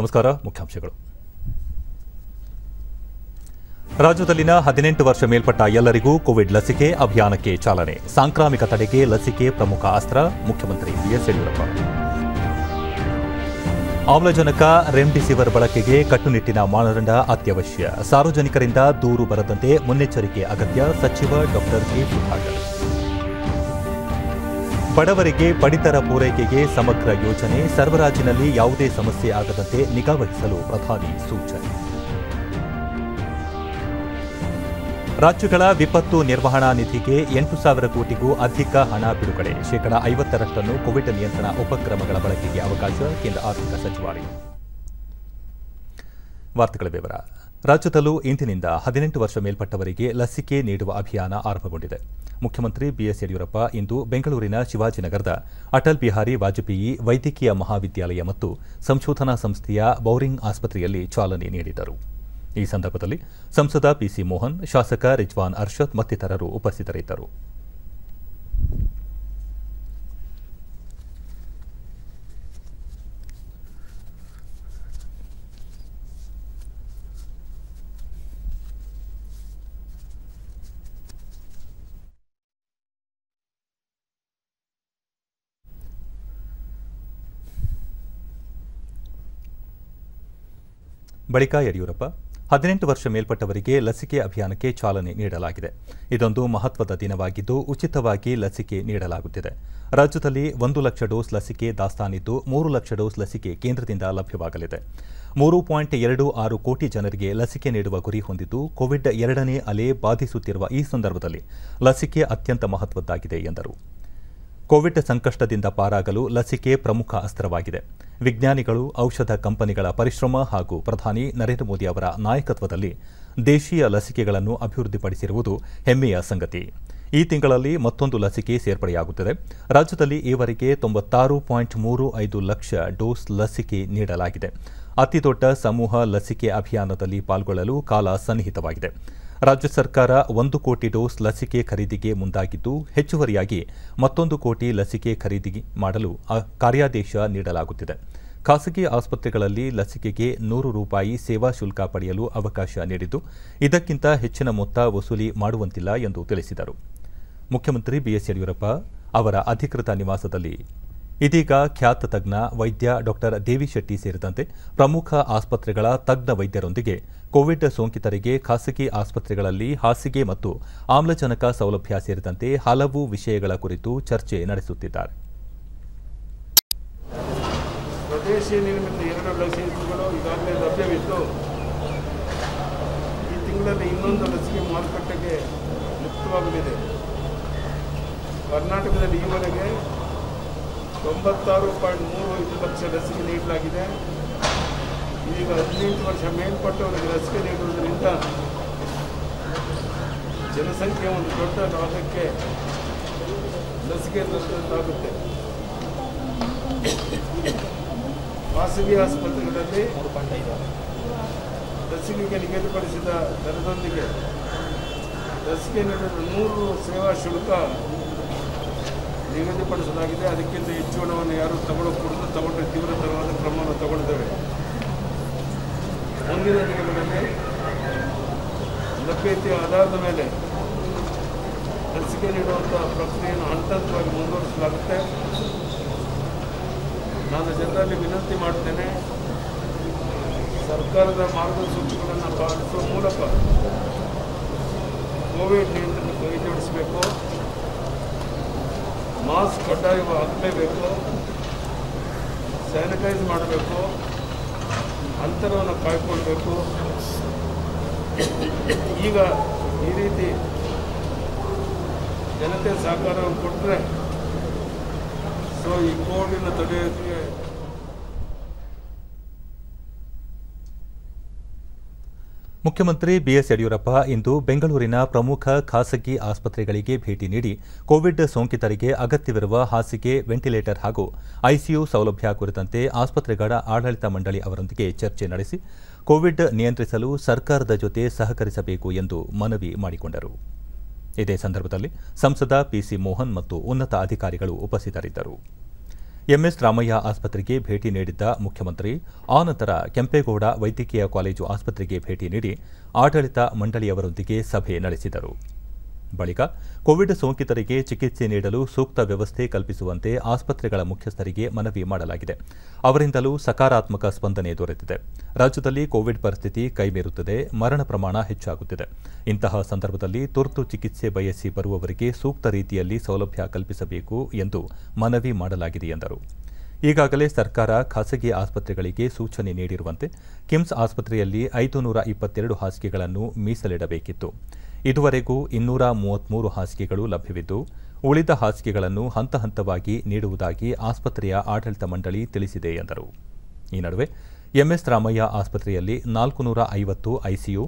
ನಮಸ್ಕಾರ. ಮುಖ್ಯಾಂಶಗಳು. ರಾಜ್ಯದಲ್ಲಿನ 18 ವರ್ಷ ಮೇಲ್ಪಟ್ಟ ಎಲ್ಲರಿಗೂ ಕೋವಿಡ್ ಲಸಿಕೆ ಅಭಿಯಾನಕ್ಕೆ ಚಾಲನೆ. ಸಾಂಕ್ರಾಮಿಕ ತಡೆಗೆ ಲಸಿಕೆ ಪ್ರಮುಖ ಅಸ್ತ್ರ, ಮುಖ್ಯಮಂತ್ರಿ ಬಿಎಸ್ ಯಡಿಯೂರಪ್ಪ. ಆಮ್ಲಜನಕ ರೆಮ್ಡಿಸಿವಿರ್ ಬಳಕೆಗೆ ಕಟ್ಟುನಿಟ್ಟಿನ ಮಾನದಂಡ ಅತ್ಯವಶ್ಯ. ಸಾರ್ವಜನಿಕರಿಂದ ದೂರು ಬರದಂತೆ ಮುನ್ನೆಚ್ಚರಿಕೆ ಅಗತ್ಯ, ಸಚಿವ ಡಾ ಕೆ ಸುಧಾಕರ್. ಬಡವರಿಗೆ ಪಡಿತರ ಪೂರೈಕೆಗೆ ಸಮಗ್ರ ಯೋಜನೆ, ಸರಬರಾಜಿನಲ್ಲಿ ಯಾವುದೇ ಸಮಸ್ಯೆ ಆಗದಂತೆ ನಿಗಾವಹಿಸಲು ಪ್ರಧಾನಿ ಸೂಚನೆ. ರಾಜ್ಯಗಳ ವಿಪತ್ತು ನಿರ್ವಹಣಾ ನಿಧಿಗೆ 8,000 ಕೋಟಿಗೂ ಅಧಿಕ ಹಣ ಬಿಡುಗಡೆ. ಶೇಕಡಾ 50ರಷ್ಟನ್ನು ಕೋವಿಡ್ ನಿಯಂತ್ರಣ ಉಪಕ್ರಮಗಳ ಬಳಕೆಗೆ ಅವಕಾಶ, ಕೇಂದ್ರ ಆರ್ಥಿಕ ಸಚಿವಾಲಯ. ವಾರ್ತೆಗಳ ವಿವರ. ರಾಜ್ಯದಲ್ಲೂ ಇಂದಿನಿಂದ 18 ವರ್ಷ ಮೇಲ್ಪಟ್ಟವರಿಗೆ ಲಸಿಕೆ ನೀಡುವ ಅಭಿಯಾನ ಆರಂಭಗೊಂಡಿದೆ. ಮುಖ್ಯಮಂತ್ರಿ ಬಿಎಸ್ ಯಡಿಯೂರಪ್ಪ ಇಂದು ಬೆಂಗಳೂರಿನ ಶಿವಾಜಿನಗರದ ಅಟಲ್ ಬಿಹಾರಿ ವಾಜಪೇಯಿ ವೈದ್ಯಕೀಯ ಮಹಾವಿದ್ಯಾಲಯ ಮತ್ತು ಸಂಶೋಧನಾ ಸಂಸ್ಥೆಯ ಬೌರಿಂಗ್ ಆಸ್ಪತ್ರೆಯಲ್ಲಿ ಚಾಲನೆ ನೀಡಿದರು. ಈ ಸಂದರ್ಭದಲ್ಲಿ ಸಂಸದ ಪಿಸಿ ಮೋಹನ್, ಶಾಸಕ ರಿಜ್ವಾನ್ ಅರ್ಷದ್ ಮತ್ತಿತರರು ಉಪಸ್ಥಿತರಿದ್ದರು. ಬಳಿಕ ಯಡಿಯೂರಪ್ಪ 18 ವರ್ಷ ಮೇಲ್ಪಟ್ಟವರಿಗೆ ಲಸಿಕೆ ಅಭಿಯಾನಕ್ಕೆ ಚಾಲನೆ ನೀಡಲಾಗಿದೆ. ಇದೊಂದು ಮಹತ್ವದ ದಿನವಾಗಿದ್ದು ಉಚಿತವಾಗಿ ಲಸಿಕೆ ನೀಡಲಾಗುತ್ತಿದೆ. ರಾಜ್ಯದಲ್ಲಿ 1 ಲಕ್ಷ ಡೋಸ್ ಲಸಿಕೆ ದಾಸ್ತಾನಿದ್ದು 3 ಲಕ್ಷ ಡೋಸ್ ಲಸಿಕೆ ಕೇಂದ್ರದಿಂದ ಲಭ್ಯವಾಗಲಿದೆ. 3.26 ಕೋಟಿ ಜನರಿಗೆ ಲಸಿಕೆ ನೀಡುವ ಗುರಿ ಹೊಂದಿದ್ದು ಕೋವಿಡ್ 2ನೇ ಅಲೆ ಬಾಧಿಸುತ್ತಿರುವ ಈ ಸಂದರ್ಭದಲ್ಲಿ ಲಸಿಕೆ ಅತ್ಯಂತ ಮಹತ್ವದ್ದಾಗಿದೆ ಎಂದರು. ಕೋವಿಡ್ ಸಂಕಷ್ಟದಿಂದ ಪಾರಾಗಲು ಲಸಿಕೆ ಪ್ರಮುಖ ಅಸ್ತ್ರವಾಗಿದೆ. ವಿಜ್ಞಾನಿಗಳು, ಔಷಧ ಕಂಪನಿಗಳ ಪರಿಶ್ರಮ ಹಾಗೂ ಪ್ರಧಾನಿ ನರೇಂದ್ರ ಮೋದಿ ಅವರ ನಾಯಕತ್ವದಲ್ಲಿ ದೇಶೀಯ ಲಸಿಕೆಗಳನ್ನು ಅಭಿವೃದ್ಧಿಪಡಿಸಿರುವುದು ಹೆಮ್ಮೆಯ ಸಂಗತಿ. ಈ ತಿಂಗಳಲ್ಲಿ ಮತ್ತೊಂದು ಲಸಿಕೆ ಸೇರ್ಪಡೆಯಾಗುತ್ತದೆ. ರಾಜ್ಯದಲ್ಲಿ ಈವರೆಗೆ 96.35 ಲಕ್ಷ ಡೋಸ್ ಲಸಿಕೆ ನೀಡಲಾಗಿದೆ. ಅತಿದೊಡ್ಡ ಸಮೂಹ ಲಸಿಕೆ ಅಭಿಯಾನದಲ್ಲಿ ಪಾಲ್ಗೊಳ್ಳಲು ಕಾಲ ಸನ್ನಿಹಿತವಾಗಿದೆ. ರಾಜ್ಯ ಸರ್ಕಾರ 1 ಕೋಟಿ ಡೋಸ್ ಲಸಿಕೆ ಖರೀದಿಗೆ ಮುಂದಾಗಿದ್ದು ಹೆಚ್ಚುವರಿಯಾಗಿ ಮತ್ತೊಂದು ಕೋಟಿ ಲಸಿಕೆ ಖರೀದಿ ಮಾಡಲು ಕಾರ್ಯಾದೇಶ ನೀಡಲಾಗುತ್ತಿದೆ. ಖಾಸಗಿ ಆಸ್ಪತ್ರೆಗಳಲ್ಲಿ ಲಸಿಕೆಗೆ ₹100 ಸೇವಾ ಶುಲ್ಕ ಪಡೆಯಲು ಅವಕಾಶ ನೀಡಿದ್ದು ಇದಕ್ಕಿಂತ ಹೆಚ್ಚಿನ ಮೊತ್ತ ವಸೂಲಿ ಮಾಡುವಂತಿಲ್ಲ ಎಂದು ತಿಳಿಸಿದರು. ಮುಖ್ಯಮಂತ್ರಿ ಬಿಎಸ್ ಯಡಿಯೂರಪ್ಪ ಅವರ ಅಧಿಕೃತ ನಿವಾಸದಲ್ಲಿ ಇದೀಗ ಖ್ಯಾತ ತಜ್ಞ ವೈದ್ಯ ಡಾ ದೇವಿಶೆಟ್ಟಿ ಸೇರಿದಂತೆ ಪ್ರಮುಖ ಆಸ್ಪತ್ರೆಗಳ ತಜ್ಞ ವೈದ್ಯರೊಂದಿಗೆ ಕೋವಿಡ್ ಸೋಂಕಿತರಿಗೆ ಖಾಸಗಿ ಆಸ್ಪತ್ರೆಗಳಲ್ಲಿ ಹಾಸಿಗೆ ಮತ್ತು ಆಮ್ಲಜನಕ ಸೌಲಭ್ಯ ಸೇರಿದಂತೆ ಹಲವು ವಿಷಯಗಳ ಕುರಿತು ಚರ್ಚೆ ನಡೆಸುತ್ತಿದ್ದಾರೆ. ಸ್ವದೇಶಿ ನಿರ್ಮಿತ 2 ಲಸಿಕೆಗಳು ಈಗಾಗಲೇ ಲಭ್ಯವಿದ್ದು ಈ ತಿಂಗಳಲ್ಲಿ ಇನ್ನೊಂದು ಲಸಿಕೆ ಮಾರುಕಟ್ಟೆಗೆ ಮುಕ್ತವಾಗಲಿದೆ. ಕರ್ನಾಟಕದಲ್ಲಿ ಈವರೆಗೆ 96.35 ಲಕ್ಷ ಲಸಿಕೆ ನೀಡಲಾಗಿದೆ. ಈಗ 18 ವರ್ಷ ಮೇಲ್ಪಟ್ಟವರಿಗೆ ಲಸಿಕೆ ನೀಡುವುದರಿಂದ ಜನಸಂಖ್ಯೆ ಒಂದು ದೊಡ್ಡ ಭಾಗಕ್ಕೆ ಲಸಿಕೆ ದೊರೆತಂತಾಗುತ್ತೆ. ಖಾಸಗಿ ಆಸ್ಪತ್ರೆಗಳಲ್ಲಿ ಲಸಿಕೆಗೆ ನಿಗದಿಪಡಿಸಿದ ದರದೊಂದಿಗೆ ಲಸಿಕೆ ನೀಡಲು 100 ಸೇವಾ ಶುಲ್ಕ ನಿಗದಿಪಡಿಸಲಾಗಿದೆ. ಅದಕ್ಕಿಂತ ಹೆಚ್ಚು ಹಣವನ್ನು ಯಾರು ತಗೊಳ್ಳಕೂಡದು. ತಗೊಂಡ್ರೆ ತೀವ್ರತರವಾದ ಕ್ರಮವನ್ನು ತಗೊಳ್ತೇವೆ. ಮುಂದಿನ ದಿನಗಳಲ್ಲಿ ಲಭ್ಯತೆಯ ಆಧಾರದ ಮೇಲೆ ಲಸಿಕೆ ನೀಡುವಂಥ ಪ್ರಕ್ರಿಯೆಯನ್ನು ಹಂತವಾಗಿ ಮುಂದುವರಿಸಲಾಗುತ್ತೆ. ನಾನು ಜನರಲ್ಲಿ ವಿನಂತಿ ಮಾಡುತ್ತೇನೆ, ಸರ್ಕಾರದ ಮಾರ್ಗಸೂಚಿಗಳನ್ನು ಪಾಲಿಸುವ ಮೂಲಕ ಕೋವಿಡ್ ನಿಯಂತ್ರಣಕ್ಕೆ ಕೈ ಜೋಡಿಸಬೇಕು. ಮಾಸ್ಕ್ ಕಡ್ಡಾಯವಾಗಿ ಹಾಕಲೇಬೇಕು. ಸ್ಯಾನಿಟೈಸ್ ಮಾಡಬೇಕು. ಅಂತರವನ್ನು ಕಾಯ್ಕೊಳ್ಬೇಕು. ಈಗ ಈ ರೀತಿ ಜನತೆ ಸಹಕಾರವನ್ನು ಕೊಟ್ಟರೆ ಈ ಕೋವಿಡ್ನ ತಡೆಯೋದಕ್ಕೆ ಮುಖ್ಯಮಂತ್ರಿ ಬಿಎಸ್ ಯಡಿಯೂರಪ್ಪ ಇಂದು ಬೆಂಗಳೂರಿನ ಪ್ರಮುಖ ಖಾಸಗಿ ಆಸ್ಪತ್ರೆಗಳಿಗೆ ಭೇಟಿ ನೀಡಿ ಕೋವಿಡ್ ಸೋಂಕಿತರಿಗೆ ಅಗತ್ಯವಿರುವ ಹಾಸಿಗೆ, ವೆಂಟಿಲೇಟರ್ ಹಾಗೂ ಐಸಿಯು ಸೌಲಭ್ಯ ಕುರಿತಂತೆ ಆಸ್ಪತ್ರೆಗಳ ಆಡಳಿತ ಮಂಡಳಿ ಅವರೊಂದಿಗೆ ಚರ್ಚೆ ನಡೆಸಿ ಕೋವಿಡ್ ನಿಯಂತ್ರಿಸಲು ಸರ್ಕಾರದ ಜೊತೆ ಸಹಕರಿಸಬೇಕು ಎಂದು ಮನವಿ ಮಾಡಿಕೊಂಡರು. ಇದೇ ಸಂದರ್ಭದಲ್ಲಿ ಸಂಸದ ಪಿಸಿ ಮೋಹನ್ ಮತ್ತು ಉನ್ನತ ಅಧಿಕಾರಿಗಳು ಉಪಸ್ಥಿತರಿದ್ದರು. ಎಂಎಸ್ ರಾಮಯ್ಯ ಆಸ್ಪತ್ರೆಗೆ ಭೇಟಿ ನೀಡಿದ್ದ ಮುಖ್ಯಮಂತ್ರಿ ಆ ನಂತರ ಕೆಂಪೇಗೌಡ ವೈದ್ಯಕೀಯ ಕಾಲೇಜು ಆಸ್ಪತ್ರೆಗೆ ಭೇಟಿ ನೀಡಿ ಆಡಳಿತ ಮಂಡಳಿಯವರೊಂದಿಗೆ ಸಭೆ ನಡೆಸಿದರು. ಬಳಿಕ ಕೋವಿಡ್ ಸೋಂಕಿತರಿಗೆ ಚಿಕಿತ್ಸೆ ನೀಡಲು ಸೂಕ್ತ ವ್ಯವಸ್ಥೆ ಕಲ್ಪಿಸುವಂತೆ ಆಸ್ಪತ್ರೆಗಳ ಮುಖ್ಯಸ್ಥರಿಗೆ ಮನವಿ ಮಾಡಲಾಗಿದೆ. ಅವರಿಂದಲೂ ಸಕಾರಾತ್ಮಕ ಸ್ಪಂದನೆ ದೊರೆತಿದೆ. ರಾಜ್ಯದಲ್ಲಿ ಕೋವಿಡ್ ಪರಿಸ್ಥಿತಿ ಕೈಮೀರುತ್ತಿದೆ, ಮರಣ ಪ್ರಮಾಣ ಹೆಚ್ಚಾಗುತ್ತಿದೆ. ಇಂತಹ ಸಂದರ್ಭದಲ್ಲಿ ತುರ್ತು ಚಿಕಿತ್ಸೆ ಬಯಸಿ ಬರುವವರಿಗೆ ಸೂಕ್ತ ರೀತಿಯಲ್ಲಿ ಸೌಲಭ್ಯ ಕಲ್ಪಿಸಬೇಕು ಎಂದು ಮನವಿ ಮಾಡಲಾಗಿದೆ ಎಂದರು. ಈಗಾಗಲೇ ಸರ್ಕಾರ ಖಾಸಗಿ ಆಸ್ಪತ್ರೆಗಳಿಗೆ ಸೂಚನೆ ನೀಡಿರುವಂತೆ ಕಿಮ್ಸ್ ಆಸ್ಪತ್ರೆಯಲ್ಲಿ 522 ಹಾಸಿಗೆಗಳನ್ನು ಮೀಸಲಿಡಬೇಕಿತ್ತು. ಇದುವರೆಗೂ 233 ಹಾಸಿಗೆಗಳು ಲಭ್ಯವಿದ್ದು, ಉಳಿದ ಹಾಸಿಗೆಗಳನ್ನು ಹಂತ ಹಂತವಾಗಿ ನೀಡುವುದಾಗಿ ಆಸ್ಪತ್ರೆಯ ಆಡಳಿತ ಮಂಡಳಿ ತಿಳಿಸಿದೆ ಎಂದರು. ಈ ನಡುವೆ ಎಂಎಸ್ ರಾಮಯ್ಯ ಆಸ್ಪತ್ರೆಯಲ್ಲಿ 450 ಐಸಿಯು,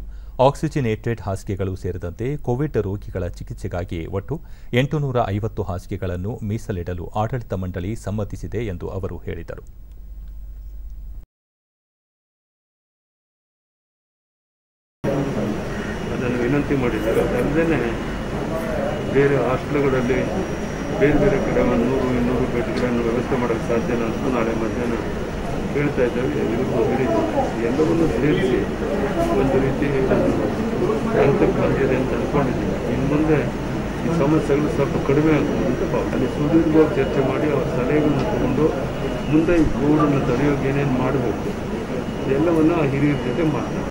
ಆಕ್ಸಿಜಿನೇಟೆಡ್ ಹಾಸಿಗೆಗಳು ಸೇರಿದಂತೆ ಕೋವಿಡ್ ರೋಗಿಗಳ ಚಿಕಿತ್ಸೆಗಾಗಿ ಒಟ್ಟು 850 ಹಾಸಿಗೆಗಳನ್ನು ಮೀಸಲಿಡಲು ಆಡಳಿತ ಮಂಡಳಿ ಸಮ್ಮತಿಸಿದೆ ಎಂದು ಅವರು ಹೇಳಿದರು. ಅದನ್ನು ವಿನಂತಿ ಮಾಡಿದ್ದಾರೆ. ಅದಲ್ಲದೆ ಬೇರೆ ಹಾಸ್ಟೆಲ್ಗಳಲ್ಲಿ ಬೇರೆ ಬೇರೆ ಕಡೆ 100-200 ಬೆಡ್ಗಳನ್ನು ವ್ಯವಸ್ಥೆ ಮಾಡಲು ಸಾಧ್ಯನಾ ಅಂತ ನಾಳೆ ಮಧ್ಯಾಹ್ನ ಹೇಳ್ತಾ ಇದ್ದೇವೆ. ಎಲ್ಲವನ್ನೂ ಸೇರಿಸಿ ಒಂದು ರೀತಿ ಹಂತಕ್ಕೆ ಬಂದಿದೆ ಅಂತ ಅಂದ್ಕೊಂಡಿದ್ದೀವಿ. ಇನ್ನು ಮುಂದೆ ಈ ಸಮಸ್ಯೆಗಳು ಸ್ವಲ್ಪ ಕಡಿಮೆ ಆಗ್ತದೆ ಅಂತ ಅಲ್ಲಿ ಸುದೀರ್ಘವಾಗಿ ಚರ್ಚೆ ಮಾಡಿ ಅವರ ಸಲಹೆಗಳನ್ನು ತಗೊಂಡು ಮುಂದೆ ಈ ಕೋವಿಡನ್ನು ತಡೆಯೋಕೆ ಏನೇನು ಮಾಡಬೇಕು ಎಲ್ಲವನ್ನು ಆ ಹಿರಿಯರ ಜೊತೆ ಮಾಡ್ತಾರೆ.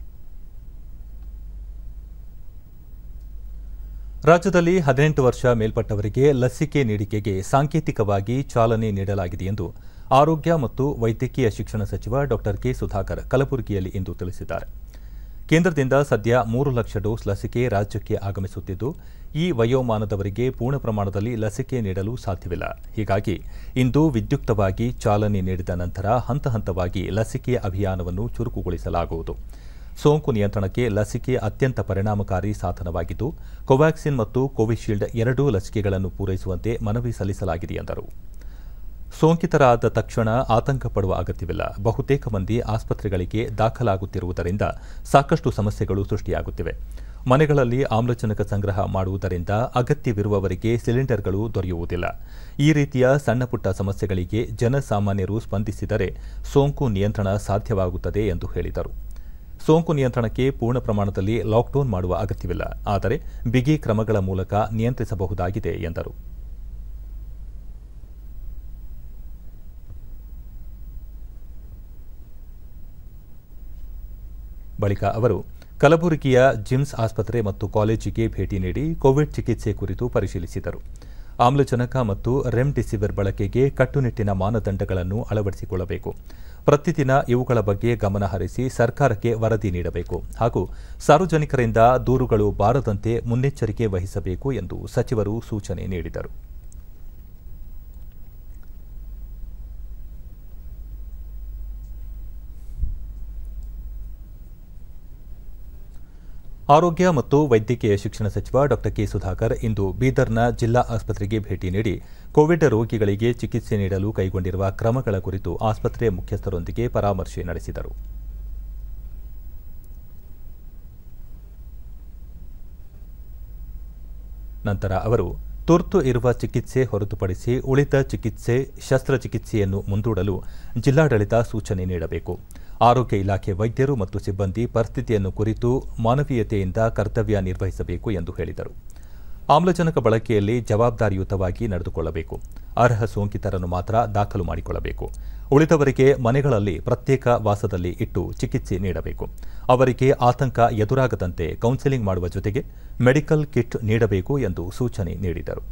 ರಾಜ್ಯದಲ್ಲಿ 18 ವರ್ಷ ಮೇಲ್ಪಟ್ಟವರಿಗೆ ಲಸಿಕೆ ನೀಡಿಕೆಗೆ ಸಾಂಕೇತಿಕವಾಗಿ ಚಾಲನೆ ನೀಡಲಾಗಿದೆ ಎಂದು ಆರೋಗ್ಯ ಮತ್ತು ವೈದ್ಯಕೀಯ ಶಿಕ್ಷಣ ಸಚಿವ ಡಾ ಕೆ. ಸುಧಾಕರ್ ಕಲಬುರಗಿಯಲ್ಲಿ ಇಂದು ತಿಳಿಸಿದ್ದಾರೆ. ಕೇಂದ್ರದಿಂದ ಸದ್ಯ 3 ಲಕ್ಷ ಡೋಸ್ ಲಸಿಕೆ ರಾಜ್ಯಕ್ಕೆ ಆಗಮಿಸುತ್ತಿದ್ದು, ಈ ವಯೋಮಾನದವರಿಗೆ ಪೂರ್ಣ ಪ್ರಮಾಣದಲ್ಲಿ ಲಸಿಕೆ ನೀಡಲು ಸಾಧ್ಯವಿಲ್ಲ. ಹೀಗಾಗಿ ಇಂದು ವಿದ್ಯುಕ್ತವಾಗಿ ಚಾಲನೆ ನೀಡಿದ ನಂತರ ಹಂತ ಹಂತವಾಗಿ ಲಸಿಕೆ ಅಭಿಯಾನವನ್ನು ಚುರುಕುಗೊಳಿಸಲಾಗುವುದು. ಸೋಂಕು ನಿಯಂತ್ರಣಕ್ಕೆ ಲಸಿಕೆ ಅತ್ಯಂತ ಪರಿಣಾಮಕಾರಿ ಸಾಧನವಾಗಿದ್ದು, ಕೋವ್ಯಾಕ್ಸಿನ್ ಮತ್ತು ಕೋವಿಶೀಲ್ಡ್ ಎರಡೂ ಲಸಿಕೆಗಳನ್ನು ಪೂರೈಸುವಂತೆ ಮನವಿ ಸಲ್ಲಿಸಲಾಗಿದೆ ಎಂದರು. ಸೋಂಕಿತರಾದ ತಕ್ಷಣ ಆತಂಕ ಪಡುವ ಅಗತ್ಯವಿಲ್ಲ. ಬಹುತೇಕ ಮಂದಿ ಆಸ್ಪತ್ರೆಗಳಿಗೆ ದಾಖಲಾಗುತ್ತಿರುವುದರಿಂದ ಸಾಕಷ್ಟು ಸಮಸ್ಯೆಗಳು ಸೃಷ್ಟಿಯಾಗುತ್ತಿವೆ. ಮನೆಗಳಲ್ಲಿ ಆಮ್ಲಜನಕ ಸಂಗ್ರಹ ಮಾಡುವುದರಿಂದ ಅಗತ್ಯವಿರುವವರಿಗೆ ಸಿಲಿಂಡರ್ಗಳು ದೊರೆಯುವುದಿಲ್ಲ. ಈ ರೀತಿಯ ಸಣ್ಣಪುಟ್ಟ ಸಮಸ್ಯೆಗಳಿಗೆ ಜನಸಾಮಾನ್ಯರು ಸ್ಪಂದಿಸಿದರೆ ಸೋಂಕು ನಿಯಂತ್ರಣ ಸಾಧ್ಯವಾಗುತ್ತದೆ ಎಂದು ಹೇಳಿದರು. ಸೋಂಕು ನಿಯಂತ್ರಣಕ್ಕೆ ಪೂರ್ಣ ಪ್ರಮಾಣದಲ್ಲಿ ಲಾಕ್ಡೌನ್ ಮಾಡುವ ಅಗತ್ಯವಿಲ್ಲ, ಆದರೆ ಬಿಗಿ ಕ್ರಮಗಳ ಮೂಲಕ ನಿಯಂತ್ರಿಸಬಹುದಾಗಿದೆ ಎಂದರು. ಬಳಿಕ ಅವರು ಕಲಬುರಗಿಯ ಜಿಮ್ಸ್ ಆಸ್ಪತ್ರೆ ಮತ್ತು ಕಾಲೇಜಿಗೆ ಭೇಟಿ ನೀಡಿ ಕೋವಿಡ್ ಚಿಕಿತ್ಸೆ ಕುರಿತು ಪರಿಶೀಲಿಸಿದರು. ಆಮ್ಲಜನಕ ಮತ್ತು ರೆಮ್ಡಿಸಿವಿರ್ ಬಳಕೆಗೆ ಕಟ್ಟುನಿಟ್ಟಿನ ಮಾನದಂಡಗಳನ್ನು ಅಳವಡಿಸಿಕೊಳ್ಳಬೇಕು. ಪ್ರತಿದಿನ ಇವುಗಳ ಬಗ್ಗೆ ಗಮನ ಹರಿಸಿ ಸರ್ಕಾರಕ್ಕೆ ವರದಿ ನೀಡಬೇಕು ಹಾಗೂ ಸಾರ್ವಜನಿಕರಿಂದ ದೂರುಗಳು ಬಾರದಂತೆ ಮುನ್ನೆಚ್ಚರಿಕೆ ವಹಿಸಬೇಕು ಎಂದು ಸಚಿವರು ಸೂಚನೆ ನೀಡಿದರು. ಆರೋಗ್ಯ ಮತ್ತು ವೈದ್ಯಕೀಯ ಶಿಕ್ಷಣ ಸಚಿವ ಡಾ ಕೆ. ಸುಧಾಕರ್ ಇಂದು ಬೀದರ್ನ ಜಿಲ್ಲಾ ಆಸ್ಪತ್ರೆಗೆ ಭೇಟಿ ನೀಡಿ ಕೋವಿಡ್ ರೋಗಿಗಳಿಗೆ ಚಿಕಿತ್ಸೆ ನೀಡಲು ಕೈಗೊಂಡಿರುವ ಕ್ರಮಗಳ ಕುರಿತು ಆಸ್ಪತ್ರೆ ಮುಖ್ಯಸ್ಥರೊಂದಿಗೆ ಪರಾಮರ್ಶೆ ನಡೆಸಿದರು. ನಂತರ ಅವರು ತುರ್ತು ಇರುವ ಚಿಕಿತ್ಸೆ ಹೊರತುಪಡಿಸಿ ಉಳಿದ ಶಸ್ತ್ರಚಿಕಿತ್ಸೆಯನ್ನು ಮುಂದೂಡಲು ಜಿಲ್ಲಾಡಳಿತ ಸೂಚನೆ ನೀಡಬೇಕು. ಆರೋಗ್ಯ ಇಲಾಖೆ ವೈದ್ಯರು ಮತ್ತು ಸಿಬ್ಬಂದಿ ಪರಿಸ್ಥಿತಿಯನ್ನು ಕುರಿತು ಮಾನವೀಯತೆಯಿಂದ ಕರ್ತವ್ಯ ನಿರ್ವಹಿಸಬೇಕು ಎಂದು ಹೇಳಿದರು. ಆಮ್ಲಜನಕ ಬಳಕೆಯಲ್ಲಿ ಜವಾಬ್ದಾರಿಯುತವಾಗಿ ನಡೆದುಕೊಳ್ಳಬೇಕು. ಅರ್ಹ ಸೋಂಕಿತರನ್ನು ಮಾತ್ರ ದಾಖಲು ಮಾಡಿಕೊಳ್ಳಬೇಕು. ಉಳಿದವರಿಗೆ ಮನೆಗಳಲ್ಲಿ ಪ್ರತ್ಯೇಕ ವಾಸದಲ್ಲಿ ಇಟ್ಟು ಚಿಕಿತ್ಸೆ ನೀಡಬೇಕು. ಅವರಿಗೆ ಆತಂಕ ಎದುರಾಗದಂತೆ ಕೌನ್ಸೆಲಿಂಗ್ ಮಾಡುವ ಜೊತೆಗೆ ಮೆಡಿಕಲ್ ಕಿಟ್ ನೀಡಬೇಕು ಎಂದು ಸೂಚನೆ ನೀಡಿದರು.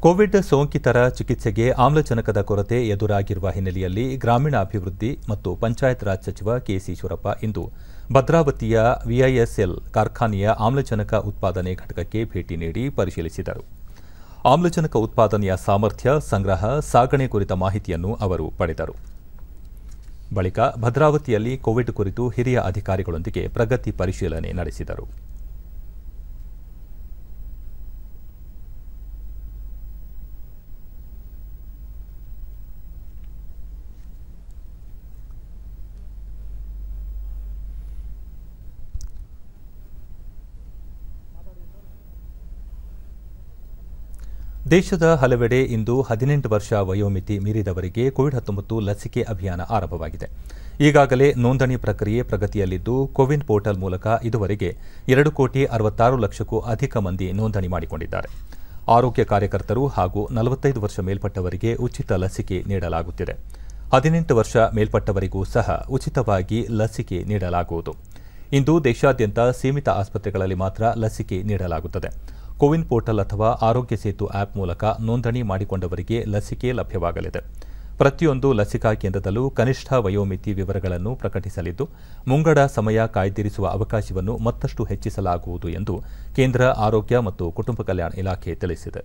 ಕೋವಿಡ್ ಸೋಂಕಿತರ ಚಿಕಿತ್ಸೆಗೆ ಆಮ್ಲಜನಕದ ಕೊರತೆ ಎದುರಾಗಿರುವ ಹಿನ್ನೆಲೆಯಲ್ಲಿ ಗ್ರಾಮೀಣಾಭಿವೃದ್ಧಿ ಮತ್ತು ಪಂಚಾಯತ್ ರಾಜ್ ಸಚಿವ ಕೆಸಿ ಈಶ್ವರಪ್ಪ ಇಂದು ಭದ್ರಾವತಿಯ ವಿಐಎಸ್ಎಲ್ ಕಾರ್ಖಾನೆಯ ಆಮ್ಲಜನಕ ಉತ್ಪಾದನೆ ಘಟಕಕ್ಕೆ ಭೇಟಿ ನೀಡಿ ಪರಿಶೀಲಿಸಿದರು. ಆಮ್ಲಜನಕ ಉತ್ಪಾದನೆಯ ಸಾಮರ್ಥ್ಯ, ಸಂಗ್ರಹ, ಸಾಗಣೆ ಕುರಿತ ಮಾಹಿತಿಯನ್ನು ಅವರು ಪಡೆದರು. ಬಳಿಕ ಭದ್ರಾವತಿಯಲ್ಲಿ ಕೋವಿಡ್ ಕುರಿತು ಹಿರಿಯ ಅಧಿಕಾರಿಗಳೊಂದಿಗೆ ಪ್ರಗತಿ ಪರಿಶೀಲನೆ ನಡೆಸಿದರು. ದೇಶದ ಹಲವೆಡೆ ಇಂದು 18 ವರ್ಷ ವಯೋಮಿತಿ ಮೀರಿದವರಿಗೆ ಕೋವಿಡ್-19 ಲಸಿಕೆ ಅಭಿಯಾನ ಆರಂಭವಾಗಿದೆ. ಈಗಾಗಲೇ ನೋಂದಣಿ ಪ್ರಕ್ರಿಯೆ ಪ್ರಗತಿಯಲ್ಲಿದ್ದು, ಕೋವಿನ್ ಪೋರ್ಟಲ್ ಮೂಲಕ ಇದುವರೆಗೆ 2,66,00,000ಕ್ಕೂ ಅಧಿಕ ಮಂದಿ ನೋಂದಣಿ ಮಾಡಿಕೊಂಡಿದ್ದಾರೆ. ಆರೋಗ್ಯ ಕಾರ್ಯಕರ್ತರು ಹಾಗೂ 45 ವರ್ಷ ಮೇಲ್ಪಟ್ಟವರಿಗೆ ಉಚಿತ ಲಸಿಕೆ ನೀಡಲಾಗುತ್ತಿದೆ. 18 ವರ್ಷ ಮೇಲ್ಪಟ್ಟವರಿಗೂ ಸಹ ಉಚಿತವಾಗಿ ಲಸಿಕೆ ನೀಡಲಾಗುವುದು. ಇಂದು ದೇಶಾದ್ಯಂತ ಸೀಮಿತ ಆಸ್ಪತ್ರೆಗಳಲ್ಲಿ ಮಾತ್ರ ಲಸಿಕೆ ನೀಡಲಾಗುತ್ತದೆ. ಕೋವಿನ್ ಪೋರ್ಟಲ್ ಅಥವಾ ಆರೋಗ್ಯ ಸೇತು ಆಪ್ ಮೂಲಕ ನೋಂದಣಿ ಮಾಡಿಕೊಂಡವರಿಗೆ ಲಸಿಕೆ ಲಭ್ಯವಾಗಲಿದೆ. ಪ್ರತಿಯೊಂದು ಲಸಿಕಾ ಕೇಂದ್ರದಲ್ಲೂ ಕನಿಷ್ಠ ವಯೋಮಿತಿ ವಿವರಗಳನ್ನು ಪ್ರಕಟಿಸಲಿದ್ದು, ಮುಂಗಡ ಸಮಯ ಕಾಯ್ದಿರಿಸುವ ಅವಕಾಶವನ್ನು ಮತ್ತಷ್ಟು ಹೆಚ್ಚಿಸಲಾಗುವುದು ಎಂದು ಕೇಂದ್ರ ಆರೋಗ್ಯ ಮತ್ತು ಕುಟುಂಬ ಕಲ್ಯಾಣ ಇಲಾಖೆ ತಿಳಿಸಿದೆ.